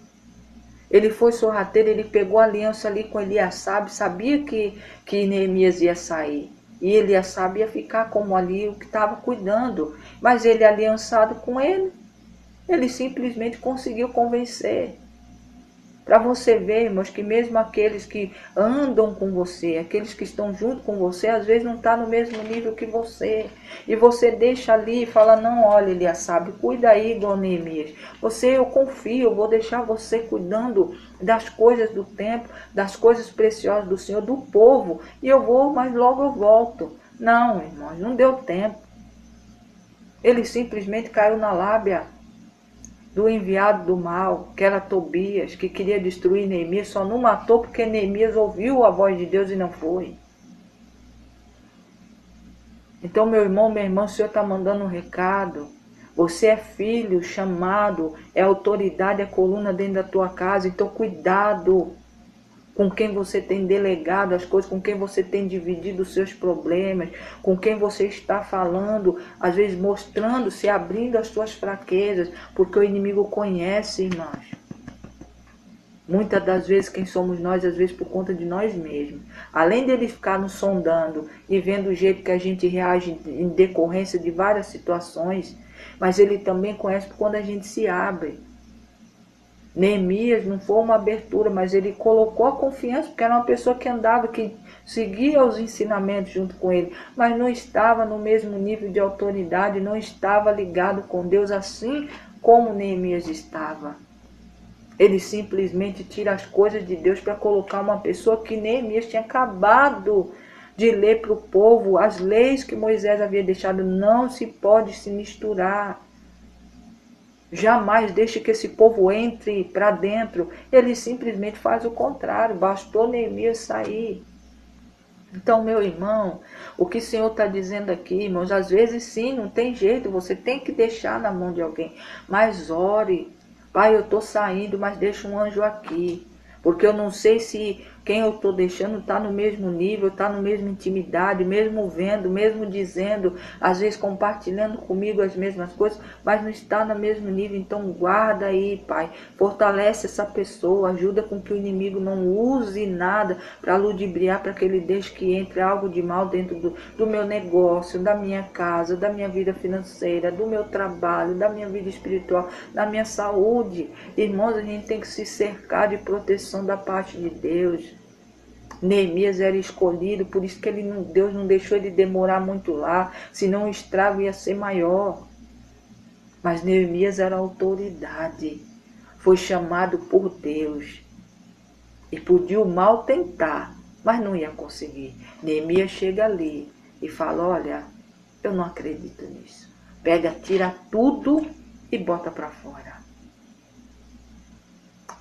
Ele pegou a aliança ali com Eliasabe. Sabia que Neemias ia sair. E Eliasabe ia ficar como ali o que estava cuidando. Mas ele aliançado com ele, ele simplesmente conseguiu convencer. Para você ver, irmãos, que mesmo aqueles que andam com você, aqueles que estão junto com você, às vezes não está no mesmo nível que você. E você deixa ali e fala, não, olha, Eliasabe, cuida aí, igual Neemias. Eu confio, eu vou deixar você cuidando das coisas do tempo, das coisas preciosas do Senhor, do povo. E eu vou, mas logo eu volto. Não, irmãos, não deu tempo. Ele simplesmente caiu na lábia do enviado do mal, que era Tobias, que queria destruir Neemias, só não matou porque Neemias ouviu a voz de Deus e não foi. Então, meu irmão, minha irmã, o Senhor está mandando um recado. Você é filho, chamado, é autoridade, é coluna dentro da tua casa. Então, cuidado com quem você tem delegado as coisas, com quem você tem dividido os seus problemas, com quem você está falando, às vezes mostrando-se, abrindo as suas fraquezas, porque o inimigo conhece, irmãos. Muitas das vezes quem somos nós, às vezes por conta de nós mesmos. Além dele ficar nos sondando e vendo o jeito que a gente reage em decorrência de várias situações, mas ele também conhece por quando a gente se abre. Neemias não foi uma abertura, mas ele colocou a confiança, porque era uma pessoa que andava, que seguia os ensinamentos junto com ele, mas não estava no mesmo nível de autoridade, não estava ligado com Deus assim como Neemias estava. Ele simplesmente tira as coisas de Deus para colocar uma pessoa que Neemias tinha acabado de ler para o povo, as leis que Moisés havia deixado, não se pode se misturar. Jamais deixe que esse povo entre para dentro. Ele simplesmente faz o contrário. Bastou Neemias sair. Então, meu irmão, o que o Senhor está dizendo aqui, irmãos, às vezes sim, não tem jeito, você tem que deixar na mão de alguém. Mas ore. Pai, eu estou saindo, mas deixa um anjo aqui. Porque eu não sei se Quem eu estou deixando está no mesmo nível, está no mesmo intimidade, mesmo vendo, mesmo dizendo, às vezes compartilhando comigo as mesmas coisas, mas não está no mesmo nível. Então guarda aí, Pai, fortalece essa pessoa, ajuda com que o inimigo não use nada para ludibriar, para que ele deixe que entre algo de mal dentro do meu negócio, da minha casa, da minha vida financeira, do meu trabalho, da minha vida espiritual, da minha saúde. Irmãos, a gente tem que se cercar de proteção da parte de Deus. Neemias era escolhido, por isso que Deus não deixou ele demorar muito lá, senão o estrago ia ser maior. Mas Neemias era autoridade, foi chamado por Deus e podia o mal tentar, mas não ia conseguir. Neemias chega ali e fala: olha, eu não acredito nisso. Pega, tira tudo e bota para fora.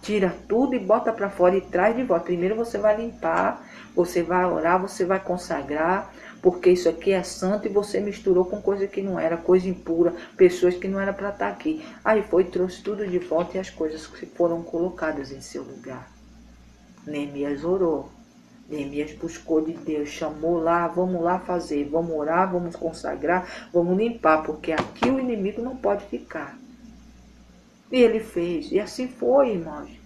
Tira tudo e bota para fora e traz de volta. Primeiro você vai limpar, você vai orar, você vai consagrar, porque isso aqui é santo e você misturou com coisa que não era, coisa impura, pessoas que não era para estar aqui. Aí foi, trouxe tudo de volta e as coisas que foram colocadas em seu lugar. Neemias orou. Neemias buscou de Deus, chamou lá, vamos lá fazer, vamos orar, vamos consagrar, vamos limpar, porque aqui o inimigo não pode ficar. E ele fez, e assim foi, irmãos.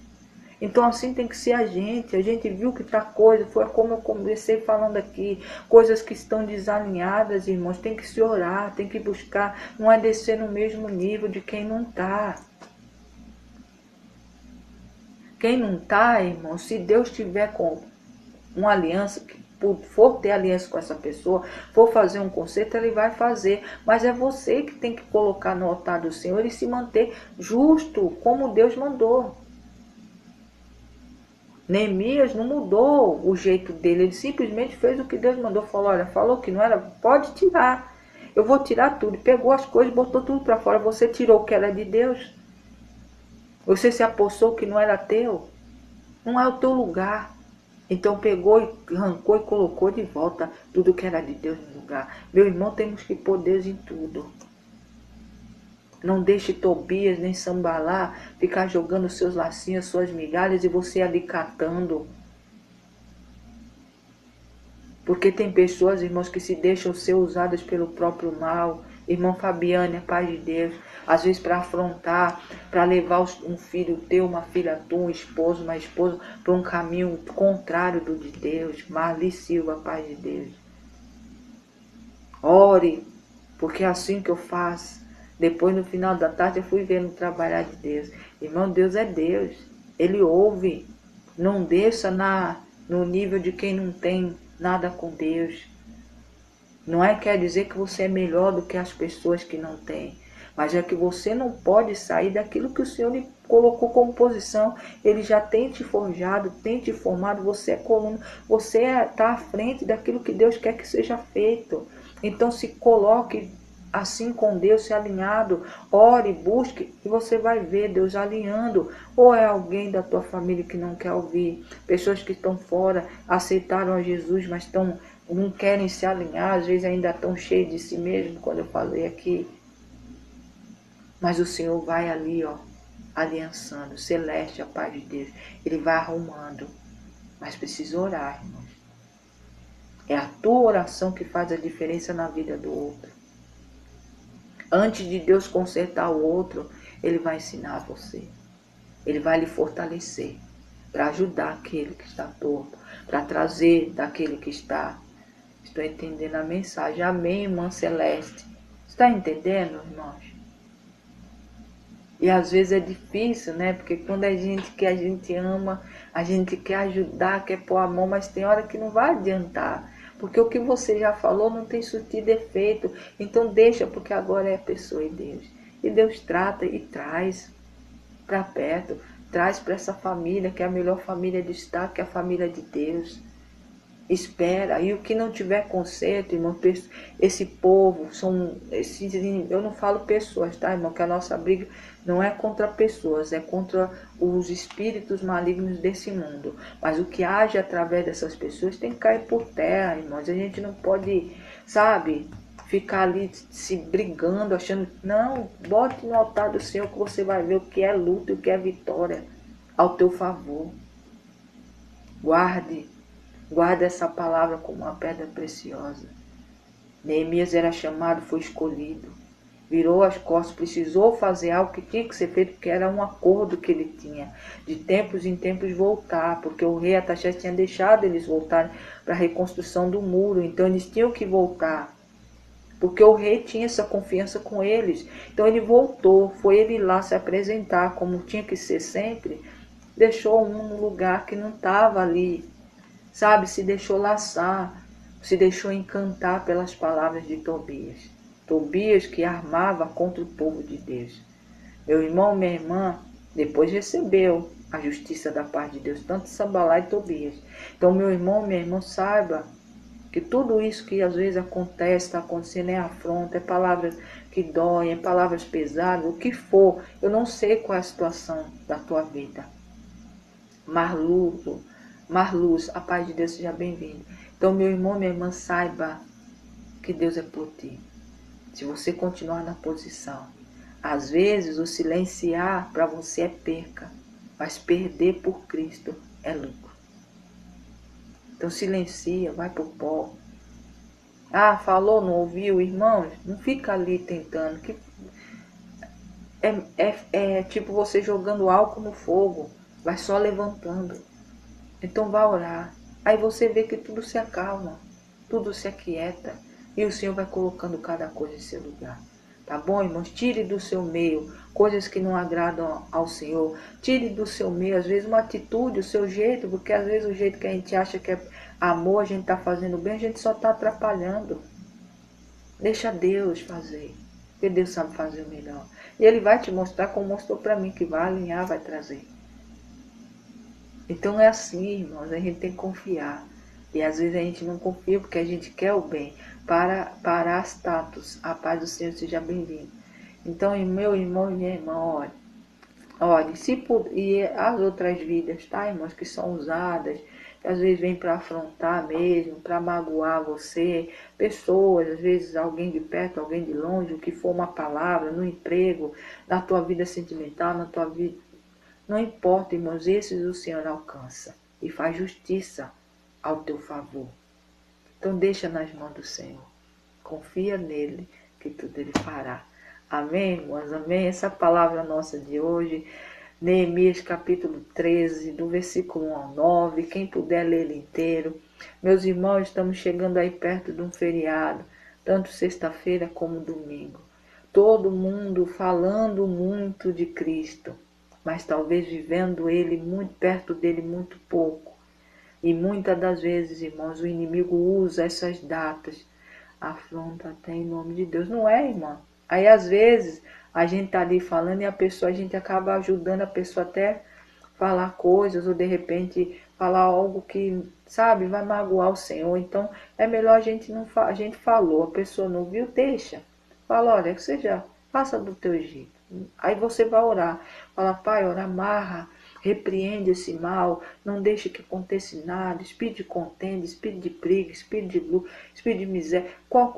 Então assim tem que ser a gente viu que tá coisa, foi como eu comecei falando aqui, coisas que estão desalinhadas, irmãos, tem que se orar, tem que buscar, não é descer no mesmo nível de quem não tá. Quem não tá, irmão, se Deus tiver com uma aliança, for ter aliança com essa pessoa, for fazer um concerto, ele vai fazer. Mas é você que tem que colocar no altar do Senhor e se manter justo, como Deus mandou. Neemias não mudou o jeito dele, ele simplesmente fez o que Deus mandou. Falou: olha, falou que não era, pode tirar. Eu vou tirar tudo. Pegou as coisas, botou tudo para fora. Você tirou o que era de Deus. Você se apossou que não era teu. Não é o teu lugar. Então pegou e arrancou e colocou de volta tudo que era de Deus no lugar. Meu irmão, temos que pôr Deus em tudo. Não deixe Tobias nem Sambalá ficar jogando seus lacinhos, suas migalhas e você ali catando. Porque tem pessoas, irmãos, que se deixam ser usadas pelo próprio mal. Irmão Fabiane, a paz de Deus. Às vezes para afrontar, para levar um filho teu, uma filha tua, um esposo, uma esposa, para um caminho contrário do de Deus. Marli Silva, a paz de Deus. Ore, porque é assim que eu faço. Depois, no final da tarde, eu fui vendo o trabalhar de Deus. Irmão, Deus é Deus. Ele ouve. Não desça no nível de quem não tem nada com Deus. Não quer dizer que você é melhor do que as pessoas que não têm. Mas é que você não pode sair daquilo que o Senhor lhe colocou como posição. Ele já tem te forjado, tem te formado. Você é coluna. Você está à frente daquilo que Deus quer que seja feito. Então se coloque assim com Deus, se alinhado, ore, busque, e você vai ver Deus alinhando. Ou é alguém da tua família que não quer ouvir, pessoas que estão fora, aceitaram a Jesus, mas não querem se alinhar, às vezes ainda estão cheios de si mesmo, quando eu falei aqui. Mas o Senhor vai ali, ó, aliançando, celeste a paz de Deus. Ele vai arrumando, mas precisa orar, irmãos. É a tua oração que faz a diferença na vida do outro. Antes de Deus consertar o outro, Ele vai ensinar você. Ele vai lhe fortalecer para ajudar aquele que está torto, para trazer daquele que está. Estou entendendo a mensagem. Amém, irmã Celeste. Está entendendo, irmãos? E às vezes é difícil, né? Porque quando a gente ama, a gente quer ajudar, quer pôr a mão, mas tem hora que não vai adiantar. Porque o que você já falou não tem surtido efeito. Então deixa, porque agora é a pessoa e Deus. E Deus trata e traz para perto. Traz para essa família, que é a melhor família de estar, que é a família de Deus. Espera. E o que não tiver conserto, irmão, esse povo, eu não falo pessoas, tá, irmão? Que a nossa briga não é contra pessoas, é contra os espíritos malignos desse mundo. Mas o que age através dessas pessoas tem que cair por terra, irmãos. A gente não pode, sabe, ficar ali se brigando, achando... Não, bote no altar do Senhor que você vai ver o que é luta e o que é vitória ao teu favor. Guarde essa palavra como uma pedra preciosa. Neemias era chamado, foi escolhido. Virou as costas, precisou fazer algo que tinha que ser feito, porque era um acordo que ele tinha, de tempos em tempos voltar, porque o rei Ataxerxes tinha deixado eles voltarem para a reconstrução do muro, então eles tinham que voltar, porque o rei tinha essa confiança com eles. Então ele voltou, foi ele lá se apresentar, como tinha que ser sempre, deixou um no lugar que não estava ali, sabe, se deixou laçar, se deixou encantar pelas palavras de Tobias. Tobias que armava contra o povo de Deus. Meu irmão, minha irmã, depois recebeu a justiça da parte de Deus, tanto Sambalá e Tobias. Então, meu irmão, minha irmã, saiba que tudo isso que às vezes acontece, está acontecendo, é afronta, é palavras que doem, é palavras pesadas, o que for. Eu não sei qual é a situação da tua vida. Marluz, a paz de Deus seja bem-vindo. Então, meu irmão, minha irmã, saiba que Deus é por ti. Se você continuar na posição, às vezes o silenciar para você é perca, mas perder por Cristo é lucro. Então silencia, vai pro pó. Ah, falou, não ouviu, irmãos? Não fica ali tentando. Que é tipo você jogando álcool no fogo, vai só levantando. Então vá orar. Aí você vê que tudo se acalma, tudo se aquieta. E o Senhor vai colocando cada coisa em seu lugar. Tá bom, irmãos? Tire do seu meio coisas que não agradam ao Senhor. Tire do seu meio, às vezes, uma atitude, o seu jeito, porque às vezes o jeito que a gente acha que é amor, a gente está fazendo bem, a gente só está atrapalhando. Deixa Deus fazer, porque Deus sabe fazer o melhor. E Ele vai te mostrar, como mostrou para mim, que vai alinhar, vai trazer. Então é assim, irmãos, a gente tem que confiar. E às vezes a gente não confia porque a gente quer o bem. Para as status, a paz do Senhor seja bem-vindo. Então, meu irmão e minha irmã, olhe, e as outras vidas, tá, irmãos, que são usadas, que às vezes vêm para afrontar mesmo, para magoar você, pessoas, às vezes alguém de perto, alguém de longe, o que for uma palavra, no emprego, na tua vida sentimental, na tua vida. Não importa, irmãos, esses o Senhor alcança e faz justiça ao teu favor. Então deixa nas mãos do Senhor. Confia nele, que tudo ele fará. Amém, irmãos? Amém? Essa palavra nossa de hoje, Neemias capítulo 13, do versículo 1 ao 9. Quem puder ler ele inteiro. Meus irmãos, estamos chegando aí perto de um feriado, tanto sexta-feira como domingo. Todo mundo falando muito de Cristo, mas talvez vivendo ele muito perto dele muito pouco. E muitas das vezes, irmãos, o inimigo usa essas datas, afronta até em nome de Deus. Não é, irmã? Aí às vezes a gente tá ali falando e a gente acaba ajudando a pessoa até falar coisas ou de repente falar algo que, sabe, vai magoar o Senhor. Então é melhor a gente não a gente falou, a pessoa não viu, deixa. Fala, olha, que seja, faça do teu jeito. Aí você vai orar. Fala, Pai, ora, amarra, repreende esse mal, não deixe que aconteça nada, espírito de contenda, espírito de briga, espírito de luta, espírito de miséria.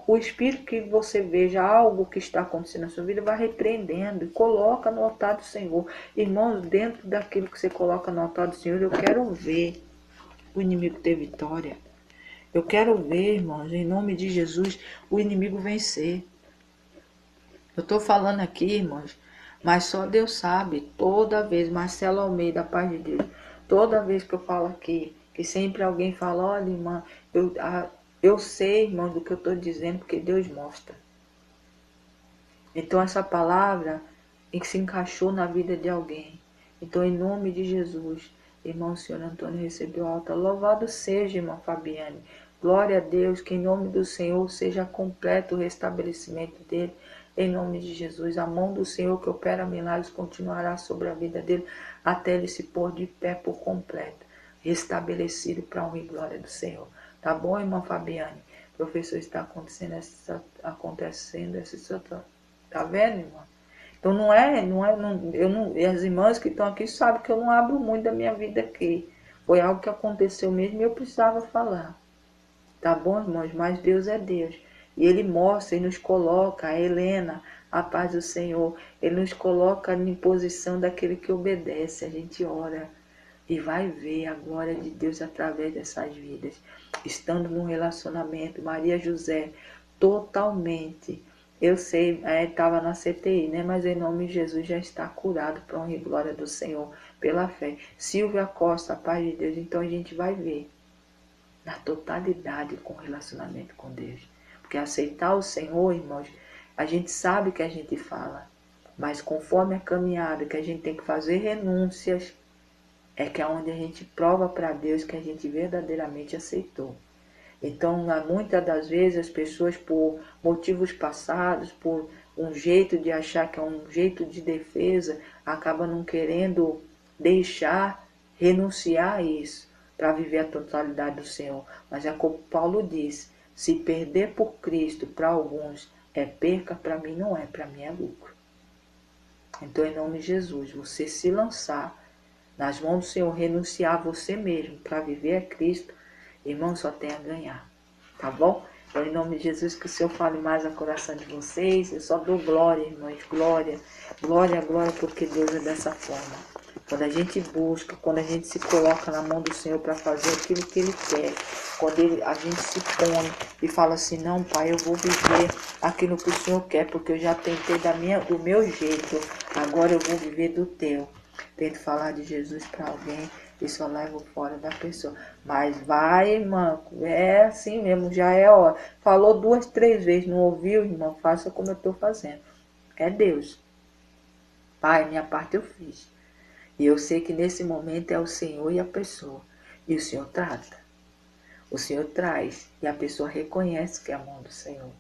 O espírito que você veja algo que está acontecendo na sua vida, vai repreendendo e coloca no altar do Senhor. Irmãos, dentro daquilo que você coloca no altar do Senhor, eu quero ver o inimigo ter vitória. Eu quero ver, irmãos, em nome de Jesus, o inimigo vencer. Eu estou falando aqui, irmãos, mas só Deus sabe. Toda vez, Marcelo Almeida, paz de Deus, toda vez que eu falo aqui, que sempre alguém fala, olha, irmã, eu sei, irmão, do que eu estou dizendo, porque Deus mostra. Então essa palavra se encaixou na vida de alguém. Então, em nome de Jesus, irmão, o senhor Antônio recebeu alta. Louvado seja, irmã Fabiane. Glória a Deus, que em nome do Senhor seja completo o restabelecimento dele. Em nome de Jesus, a mão do Senhor que opera milagres continuará sobre a vida dele até ele se pôr de pé por completo, restabelecido para a honra e glória do Senhor. Tá bom, irmã Fabiane? Professor, está acontecendo essa situação. Tá vendo, irmã? Então e as irmãs que estão aqui sabem que eu não abro muito da minha vida aqui. Foi algo que aconteceu mesmo e eu precisava falar. Tá bom, irmãos? Mas Deus é Deus. E Ele mostra e nos coloca, a Helena, a paz do Senhor, Ele nos coloca em posição daquele que obedece. A gente ora. e vai ver a glória de Deus através dessas vidas. Estando num relacionamento, Maria José, totalmente, eu sei, estava na CTI, né? Mas em nome de Jesus já está curado para honra e glória do Senhor, pela fé. Silvia Costa, a paz de Deus, então a gente vai ver na totalidade com o relacionamento com Deus. Porque aceitar o Senhor, irmãos, a gente sabe que a gente fala, mas conforme a caminhada que a gente tem que fazer renúncias, é que é onde a gente prova para Deus que a gente verdadeiramente aceitou. Então, muitas das vezes, as pessoas, por motivos passados, por um jeito de achar que é um jeito de defesa, acabam não querendo deixar, renunciar a isso, para viver a totalidade do Senhor. Mas é como Paulo diz, se perder por Cristo para alguns é perca, para mim não é, para mim é lucro. Então, em nome de Jesus, você se lançar nas mãos do Senhor, renunciar a você mesmo para viver a Cristo, irmão, só tem a ganhar. Tá bom? Então, em nome de Jesus, que o Senhor fale mais ao coração de vocês. Eu só dou glória, irmãos. Glória, glória, glória, porque Deus é dessa forma. Quando a gente busca, quando a gente se coloca na mão do Senhor para fazer aquilo que Ele quer, quando a gente se põe e fala assim, não, Pai, eu vou viver aquilo que o Senhor quer, porque eu já tentei do meu jeito, agora eu vou viver do teu. Tento falar de Jesus para alguém e só levo fora da pessoa. Mas vai, irmã, é assim mesmo, já é hora. Falou 2, 3 vezes, não ouviu, irmão? Faça como eu estou fazendo. É Deus. Pai, minha parte eu fiz. E eu sei que nesse momento é o Senhor e a pessoa. E o Senhor trata. O Senhor traz. E a pessoa reconhece que é a mão do Senhor.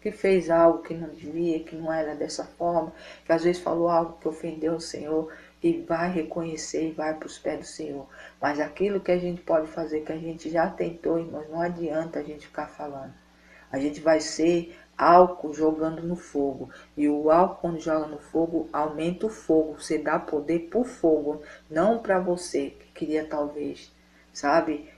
Que fez algo que não devia, que não era dessa forma. Que às vezes falou algo que ofendeu o Senhor. E vai reconhecer e vai para os pés do Senhor. Mas aquilo que a gente pode fazer, que a gente já tentou, irmãos, não adianta a gente ficar falando. A gente vai ser álcool jogando no fogo. E o álcool, quando joga no fogo, aumenta o fogo. Você dá poder para o fogo, não para você, que queria talvez, sabe?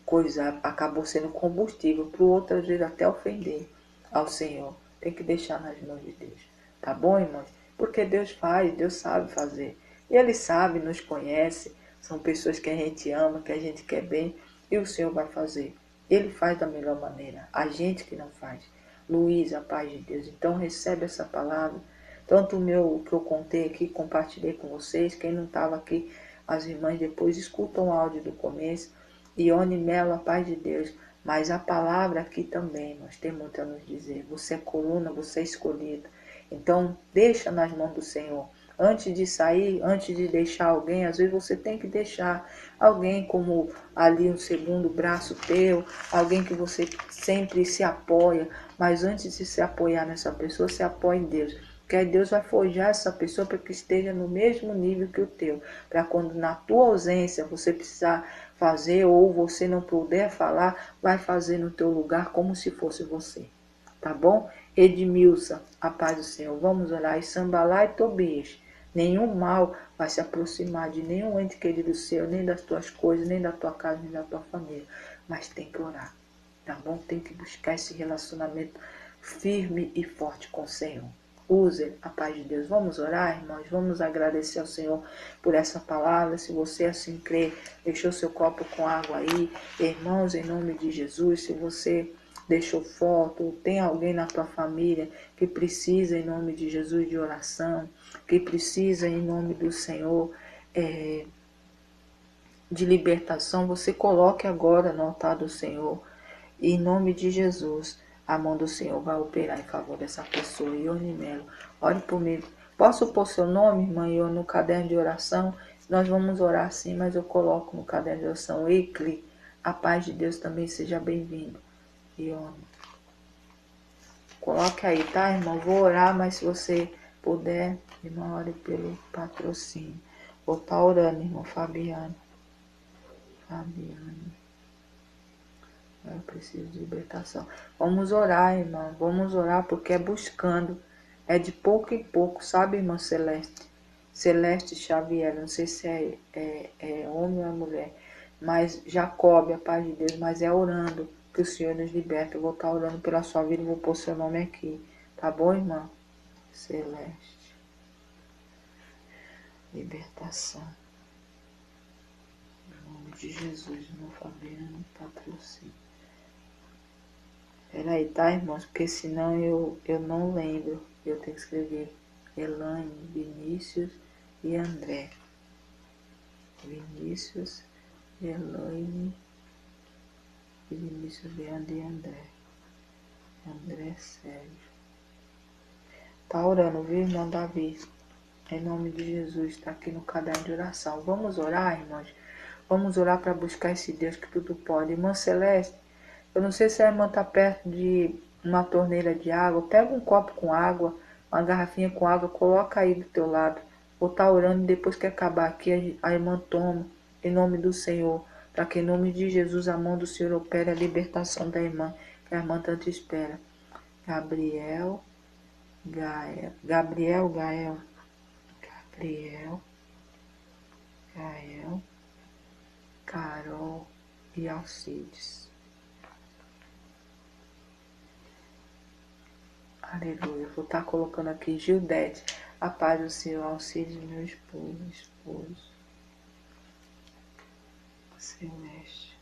Coisa acabou sendo combustível para o outro, às vezes até ofender ao Senhor. Tem que deixar nas mãos de Deus. Tá bom, irmãos? Porque Deus faz, Deus sabe fazer. E Ele sabe, nos conhece. São pessoas que a gente ama, que a gente quer bem. E o Senhor vai fazer. Ele faz da melhor maneira. A gente que não faz. Luiz, a paz de Deus. Então recebe essa palavra. Tanto o que eu contei aqui, compartilhei com vocês. Quem não estava aqui, as irmãs depois escutam o áudio do começo. Ione Melo, a paz de Deus. Mas a palavra aqui também, nós temos muito a nos dizer. Você é coluna, você é escolhida. Então, deixa nas mãos do Senhor. Antes de sair, antes de deixar alguém, às vezes você tem que deixar alguém como ali um segundo braço teu, alguém que você sempre se apoia. Mas antes de se apoiar nessa pessoa, se apoia em Deus. Porque aí Deus vai forjar essa pessoa para que esteja no mesmo nível que o teu. Para quando na tua ausência você precisar fazer ou você não puder falar, vai fazer no teu lugar como se fosse você. Tá bom? Edmilson, a paz do Senhor. Vamos orar. E Sambalá e Tobias. Nenhum mal vai se aproximar de nenhum ente querido seu, nem das tuas coisas, nem da tua casa, nem da tua família. Mas tem que orar. Tá bom? Tem que buscar esse relacionamento firme e forte com o Senhor. Use a paz de Deus. Vamos orar, irmãos. Vamos agradecer ao Senhor por essa palavra. Se você assim crê, deixou seu copo com água aí. Irmãos, em nome de Jesus, se você deixou foto, tem alguém na tua família que precisa, em nome de Jesus, de oração, que precisa, em nome do Senhor, de libertação, você coloque agora no altar do Senhor. E em nome de Jesus, a mão do Senhor vai operar em favor dessa pessoa. Ione Melo, ore por mim. Posso pôr seu nome, irmã Ione, no caderno de oração? Nós vamos orar sim, mas eu coloco no caderno de oração. Eicli, a paz de Deus também seja bem-vindo. Ione. Coloque aí, tá, irmão? Vou orar, mas se você puder, irmão, ore pelo patrocínio. Vou estar orando, irmão Fabiano. Eu preciso de libertação. Vamos orar, irmão. Vamos orar porque é buscando. É de pouco em pouco, sabe, irmã Celeste? Celeste Xavier, não sei se é homem ou é mulher. Mas Jacob, a paz de Deus, mas é orando que o Senhor nos liberta. Eu vou estar orando pela sua vida e vou pôr seu nome aqui. Tá bom, irmã? Celeste. Libertação. de Jesus, irmão Fabiano, patrocínio. Peraí, tá, irmãos? Porque senão eu não lembro. Eu tenho que escrever Elaine, Vinícius e André. Vinícius, Elaine, Vinícius, Leandro e André. André Sérgio. Tá orando, viu, irmão Davi? Em nome de Jesus, está aqui no caderno de oração. Vamos orar, irmãos? Vamos orar para buscar esse Deus que tudo pode. Irmã Celeste, eu não sei se a irmã está perto de uma torneira de água. Pega um copo com água, uma garrafinha com água, coloca aí do teu lado. Vou estar orando e depois que acabar aqui, a irmã toma, em nome do Senhor. Para que em nome de Jesus a mão do Senhor opere a libertação da irmã, que a irmã tanto espera. Gabriel, Gael, Carol e Alcides. Aleluia. Vou estar colocando aqui Gildete. A paz do Senhor, Alcides, meu esposo. Celeste.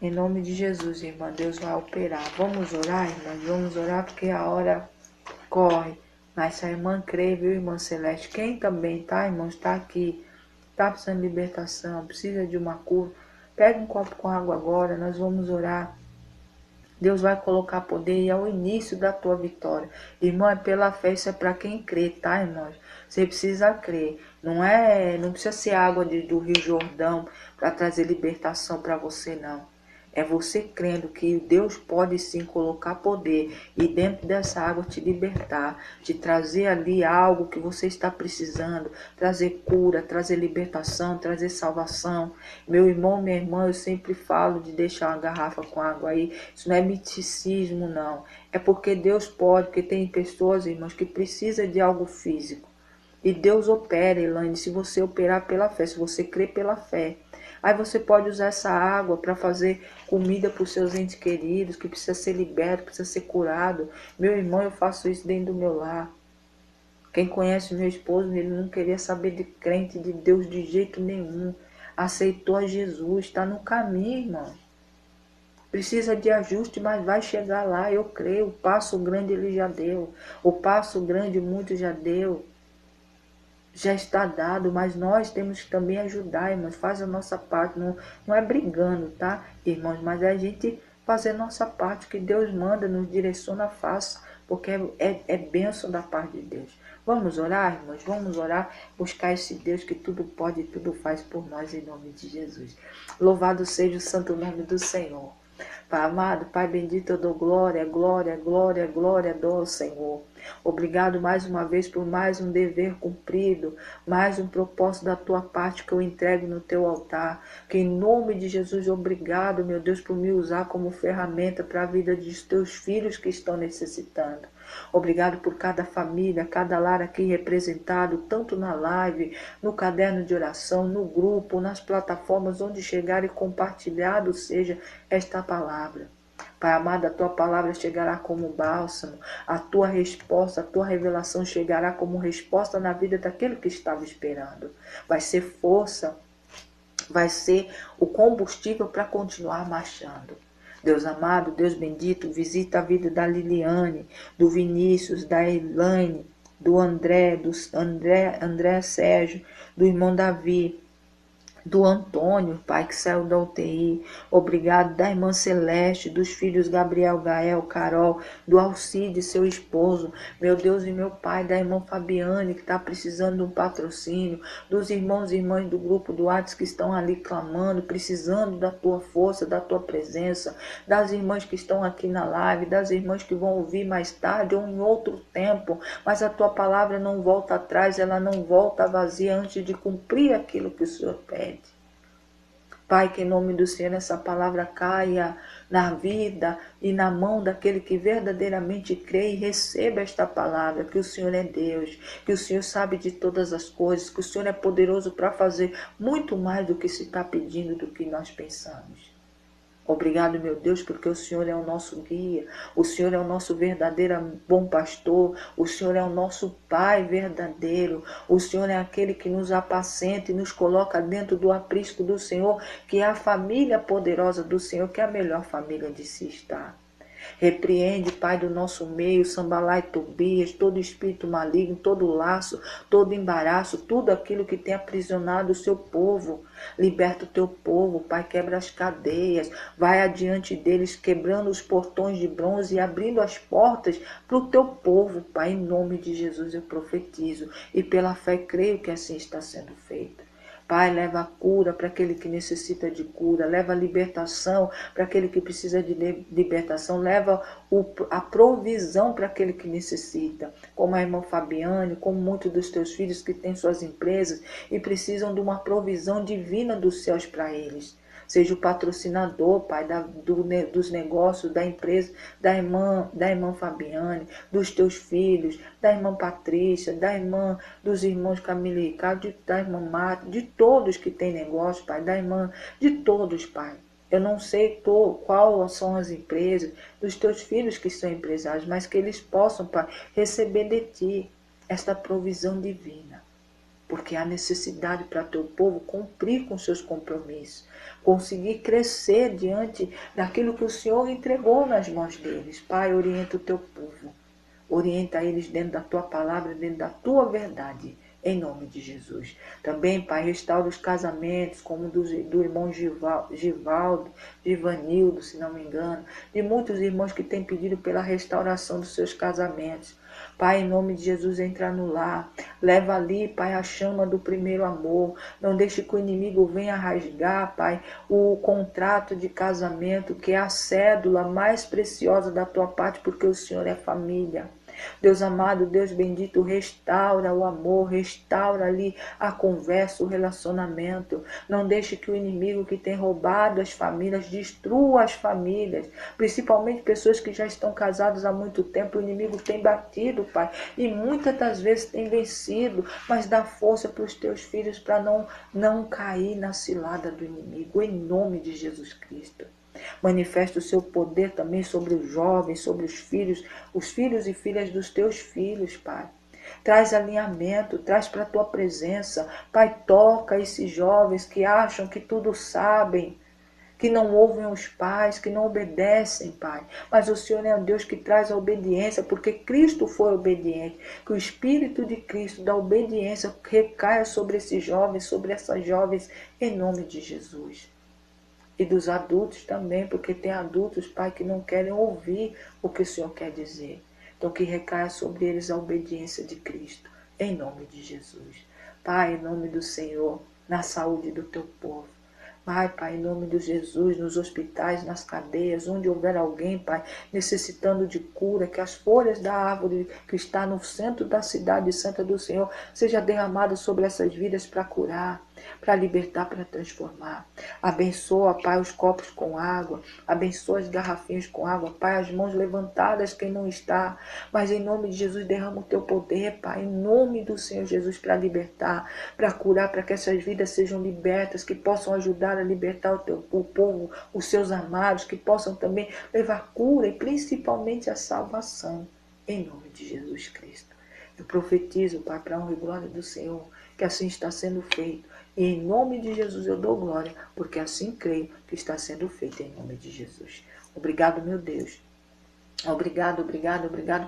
Em nome de Jesus, irmã, Deus vai operar. Vamos orar, irmã? Vamos orar porque a hora corre. Mas se a irmã crê, viu, irmã Celeste? Quem também, tá, irmão? Está aqui. Está precisando de libertação, precisa de uma cura. Pega um copo com água agora, nós vamos orar. Deus vai colocar poder e é o início da tua vitória. Irmão, é pela fé, isso é para quem crê, tá, irmãos? Você precisa crer. Não precisa ser água do Rio Jordão para trazer libertação para você, não. É você crendo que Deus pode sim colocar poder e dentro dessa água te libertar, te trazer ali algo que você está precisando, trazer cura, trazer libertação, trazer salvação. Meu irmão, minha irmã, eu sempre falo de deixar uma garrafa com água aí. Isso não é misticismo, não. É porque Deus pode, porque tem pessoas, irmãos, que precisam de algo físico. E Deus opera, Elaine, se você operar pela fé, se você crer pela fé. Aí você pode usar essa água para fazer comida para os seus entes queridos, que precisa ser liberto, precisa ser curado. Meu irmão, eu faço isso dentro do meu lar. Quem conhece meu esposo, ele não queria saber de crente, de Deus de jeito nenhum. Aceitou a Jesus, está no caminho, irmão. Precisa de ajuste, mas vai chegar lá, eu creio. O passo grande ele já deu. O passo grande muito já deu. Já está dado, mas nós temos que também ajudar, irmãos. Faz a nossa parte, não é brigando, tá, irmãos? Mas é a gente fazer a nossa parte, que Deus manda, nos direciona, faça, porque é bênção da parte de Deus. Vamos orar, irmãos? Vamos orar, buscar esse Deus que tudo pode e tudo faz por nós, em nome de Jesus. Louvado seja o santo nome do Senhor. Pai amado, Pai bendito, eu dou glória, glória, glória, glória, dou ao Senhor. Obrigado mais uma vez por mais um dever cumprido, mais um propósito da tua parte que eu entrego no teu altar. Que em nome de Jesus, obrigado, meu Deus, por me usar como ferramenta para a vida dos teus filhos que estão necessitando. Obrigado por cada família, cada lar aqui representado, tanto na live, no caderno de oração, no grupo, nas plataformas onde chegar e compartilhado seja esta palavra. Pai amado, a tua palavra chegará como bálsamo, a tua resposta, a tua revelação chegará como resposta na vida daquele que estava esperando. Vai ser força, vai ser o combustível para continuar marchando. Deus amado, Deus bendito, visita a vida da Liliane, do Vinícius, da Elaine, do André Sérgio, do irmão Davi, do Antônio, pai, que saiu da UTI. Obrigado da irmã Celeste, dos filhos Gabriel, Gael, Carol, do Alcides, seu esposo. Meu Deus e meu pai, da irmã Fabiane, que está precisando de um patrocínio. Dos irmãos e irmãs do grupo do WhatsApp que estão ali clamando, precisando da tua força, da tua presença. Das irmãs que estão aqui na live, das irmãs que vão ouvir mais tarde ou em outro tempo. Mas a tua palavra não volta atrás, ela não volta vazia antes de cumprir aquilo que o Senhor pede. Pai, que em nome do Senhor essa palavra caia na vida e na mão daquele que verdadeiramente crê e receba esta palavra, que o Senhor é Deus, que o Senhor sabe de todas as coisas, que o Senhor é poderoso para fazer muito mais do que se está pedindo, do que nós pensamos. Obrigado, meu Deus, porque o Senhor é o nosso guia, o Senhor é o nosso verdadeiro bom pastor, o Senhor é o nosso Pai verdadeiro, o Senhor é aquele que nos apacenta e nos coloca dentro do aprisco do Senhor, que é a família poderosa do Senhor, que é a melhor família de se estar. Repreende, Pai, do nosso meio, Sambalá e Tobias, todo espírito maligno, todo laço, todo embaraço, tudo aquilo que tem aprisionado o seu povo. Liberta o teu povo, Pai, quebra as cadeias, vai adiante deles, quebrando os portões de bronze e abrindo as portas para o teu povo, Pai, em nome de Jesus eu profetizo e pela fé creio que assim está sendo feito. Pai, leva a cura para aquele que necessita de cura, leva a libertação para aquele que precisa de libertação, leva a provisão para aquele que necessita, como a irmã Fabiane, como muitos dos teus filhos que têm suas empresas e precisam de uma provisão divina dos céus para eles. Seja o patrocinador, Pai, dos negócios, da empresa, da irmã Fabiane, dos teus filhos, da irmã Patrícia, dos irmãos Camila e Ricardo, da irmã Marta, de todos que têm negócio, Pai, da irmã, de todos, Pai. Eu não sei qual são as empresas dos teus filhos que são empresários, mas que eles possam, Pai, receber de Ti esta provisão divina. Porque há necessidade para teu povo cumprir com seus compromissos, conseguir crescer diante daquilo que o Senhor entregou nas mãos deles. Pai, orienta o teu povo, orienta eles dentro da tua palavra, dentro da tua verdade, em nome de Jesus. Também, Pai, restaura os casamentos, como do irmão Givaldo, Givanildo, se não me engano, de muitos irmãos que têm pedido pela restauração dos seus casamentos. Pai, em nome de Jesus, entra no lar. Leva ali, Pai, a chama do primeiro amor. Não deixe que o inimigo venha rasgar, Pai, o contrato de casamento, que é a cédula mais preciosa da tua parte, porque o Senhor é família. Deus amado, Deus bendito, restaura o amor, restaura ali a conversa, o relacionamento. Não deixe que o inimigo que tem roubado as famílias destrua as famílias, principalmente pessoas que já estão casadas há muito tempo. O inimigo tem batido, Pai, e muitas das vezes tem vencido, mas dá força para os teus filhos para não cair na cilada do inimigo, em nome de Jesus Cristo. Manifesta o seu poder também sobre os jovens, sobre os filhos e filhas dos teus filhos, Pai. Traz alinhamento, traz para a tua presença. Pai, toca esses jovens que acham que tudo sabem, que não ouvem os pais, que não obedecem, Pai. Mas o Senhor é um Deus que traz a obediência, porque Cristo foi obediente. Que o Espírito de Cristo, da obediência, recaia sobre esses jovens, sobre essas jovens, em nome de Jesus. E dos adultos também, porque tem adultos, Pai, que não querem ouvir o que o Senhor quer dizer. Então que recaia sobre eles a obediência de Cristo, em nome de Jesus. Pai, em nome do Senhor, na saúde do teu povo. Pai, em nome de Jesus, nos hospitais, nas cadeias, onde houver alguém, Pai, necessitando de cura, que as folhas da árvore que está no centro da cidade santa do Senhor seja derramada sobre essas vidas para curar, para libertar, para transformar. Abençoa, Pai, os copos com água, abençoa as garrafinhas com água, Pai, as mãos levantadas, quem não está, mas em nome de Jesus derrama o teu poder, Pai, em nome do Senhor Jesus, para libertar, para curar, para que essas vidas sejam libertas, que possam ajudar a libertar o povo, os seus amados, que possam também levar cura e principalmente a salvação, em nome de Jesus Cristo. Eu profetizo, Pai, para a honra e glória do Senhor, que assim está sendo feito. E em nome de Jesus eu dou glória, porque assim creio que está sendo feito em nome de Jesus. Obrigado, meu Deus. Obrigado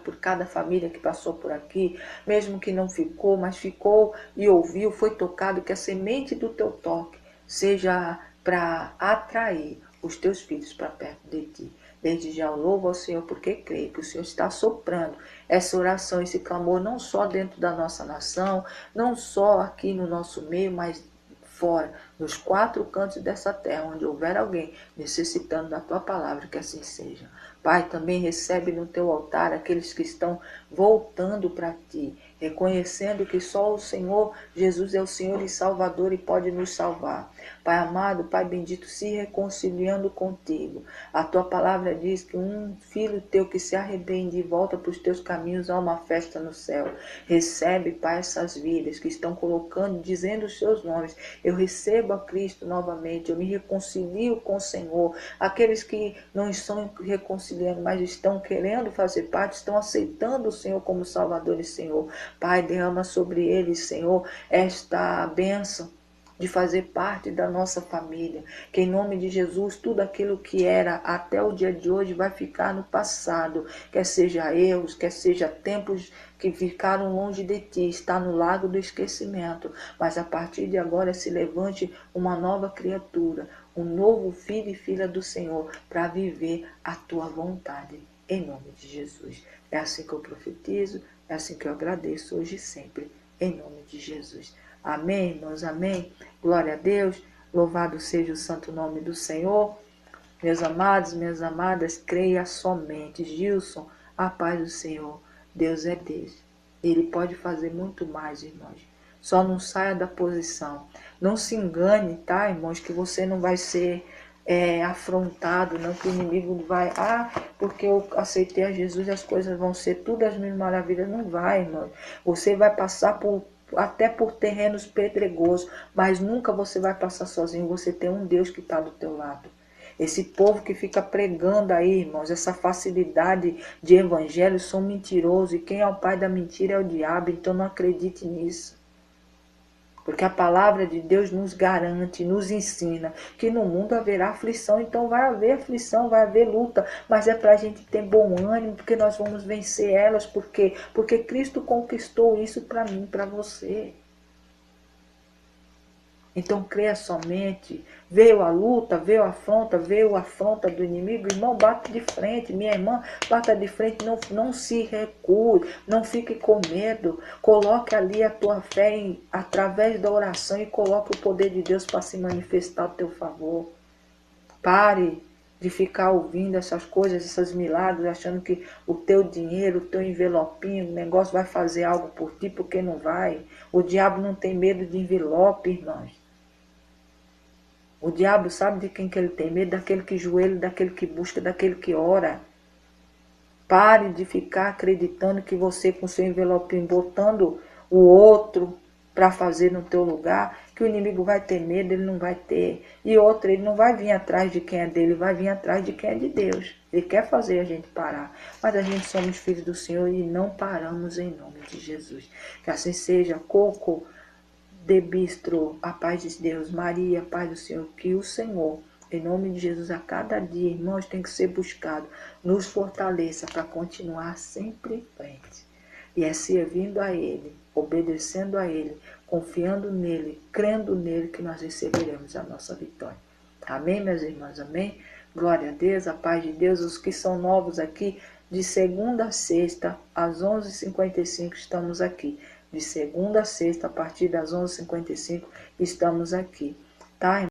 por cada família que passou por aqui, mesmo que não ficou, mas ficou e ouviu, foi tocado, que a semente do teu toque seja para atrair os teus filhos para perto de ti. Desde já eu louvo ao Senhor, porque creio que o Senhor está soprando essa oração, esse clamor, não só dentro da nossa nação, não só aqui no nosso meio, mas fora, nos 4 cantos dessa terra, onde houver alguém necessitando da tua palavra, que assim seja. Pai, também recebe no teu altar aqueles que estão voltando para ti, reconhecendo que só o Senhor Jesus é o Senhor e Salvador e pode nos salvar. Pai amado, Pai bendito, se reconciliando contigo. A tua palavra diz que um filho teu que se arrepende e volta para os teus caminhos, há uma festa no céu. Recebe, Pai, essas vidas que estão colocando, dizendo os seus nomes. Eu recebo recebo a Cristo novamente, eu me reconcilio com o Senhor. Aqueles que não estão reconciliando, mas estão querendo fazer parte, estão aceitando o Senhor como Salvador e Senhor. Pai, derrama sobre eles, Senhor, esta bênção de fazer parte da nossa família. Que em nome de Jesus, tudo aquilo que era até o dia de hoje vai ficar no passado. Quer seja erros, quer seja tempos que ficaram longe de ti, está no lago do esquecimento. Mas a partir de agora se levante uma nova criatura, um novo filho e filha do Senhor, para viver a tua vontade. Em nome de Jesus. É assim que eu profetizo, é assim que eu agradeço hoje e sempre. Em nome de Jesus. Amém, irmãos, amém. Glória a Deus. Louvado seja o santo nome do Senhor. Meus amados, minhas amadas, creia somente. Gilson, a paz do Senhor. Deus é Deus. Ele pode fazer muito mais, irmãos. Só não saia da posição. Não se engane, tá, irmãos, que você não vai ser afrontado, não, que o inimigo vai, porque eu aceitei a Jesus, as coisas vão ser tudo as mil maravilhas. Não vai, irmão. Você vai passar até por terrenos pedregosos, mas nunca você vai passar sozinho. Você tem um Deus que está do teu lado. Esse povo que fica pregando aí, irmãos, essa facilidade de evangelho, são mentirosos, e quem é o pai da mentira é o diabo. Então não acredite nisso. Porque a palavra de Deus nos garante, nos ensina que no mundo haverá aflição. Então vai haver aflição, vai haver luta. Mas é para a gente ter bom ânimo, porque nós vamos vencer elas. Por quê? Porque Cristo conquistou isso para mim, para você. Então creia somente. Veio a luta, veio a afronta do inimigo. Irmão, bate de frente. Minha irmã, bata de frente. Não se recue. Não fique com medo. Coloque ali a tua fé através da oração e coloque o poder de Deus para se manifestar a teu favor. Pare de ficar ouvindo essas coisas, esses milagres, achando que o teu dinheiro, o teu envelopinho, o negócio vai fazer algo por ti, porque não vai. O diabo não tem medo de envelope, irmãos. O diabo sabe de quem que ele tem medo? Daquele que joelha, daquele que busca, daquele que ora. Pare de ficar acreditando que você, com seu envelopinho, botando o outro para fazer no teu lugar, que o inimigo vai ter medo. Ele não vai ter. E outra, ele não vai vir atrás de quem é dele, vai vir atrás de quem é de Deus. Ele quer fazer a gente parar. Mas a gente somos filhos do Senhor e não paramos em nome de Jesus. Que assim seja. Coco de Bistro, a paz de Deus. Maria, a paz do Senhor. Que o Senhor, em nome de Jesus, a cada dia, irmãos, tem que ser buscado. Nos fortaleça para continuar sempre em frente. E é servindo a Ele, obedecendo a Ele, confiando nele, crendo nele, que nós receberemos a nossa vitória. Amém, meus irmãos? Amém? Glória a Deus, a paz de Deus. Os que são novos aqui, de segunda a sexta, às 11h55, estamos aqui. De segunda a sexta, a partir das 11h55, estamos aqui. Tá,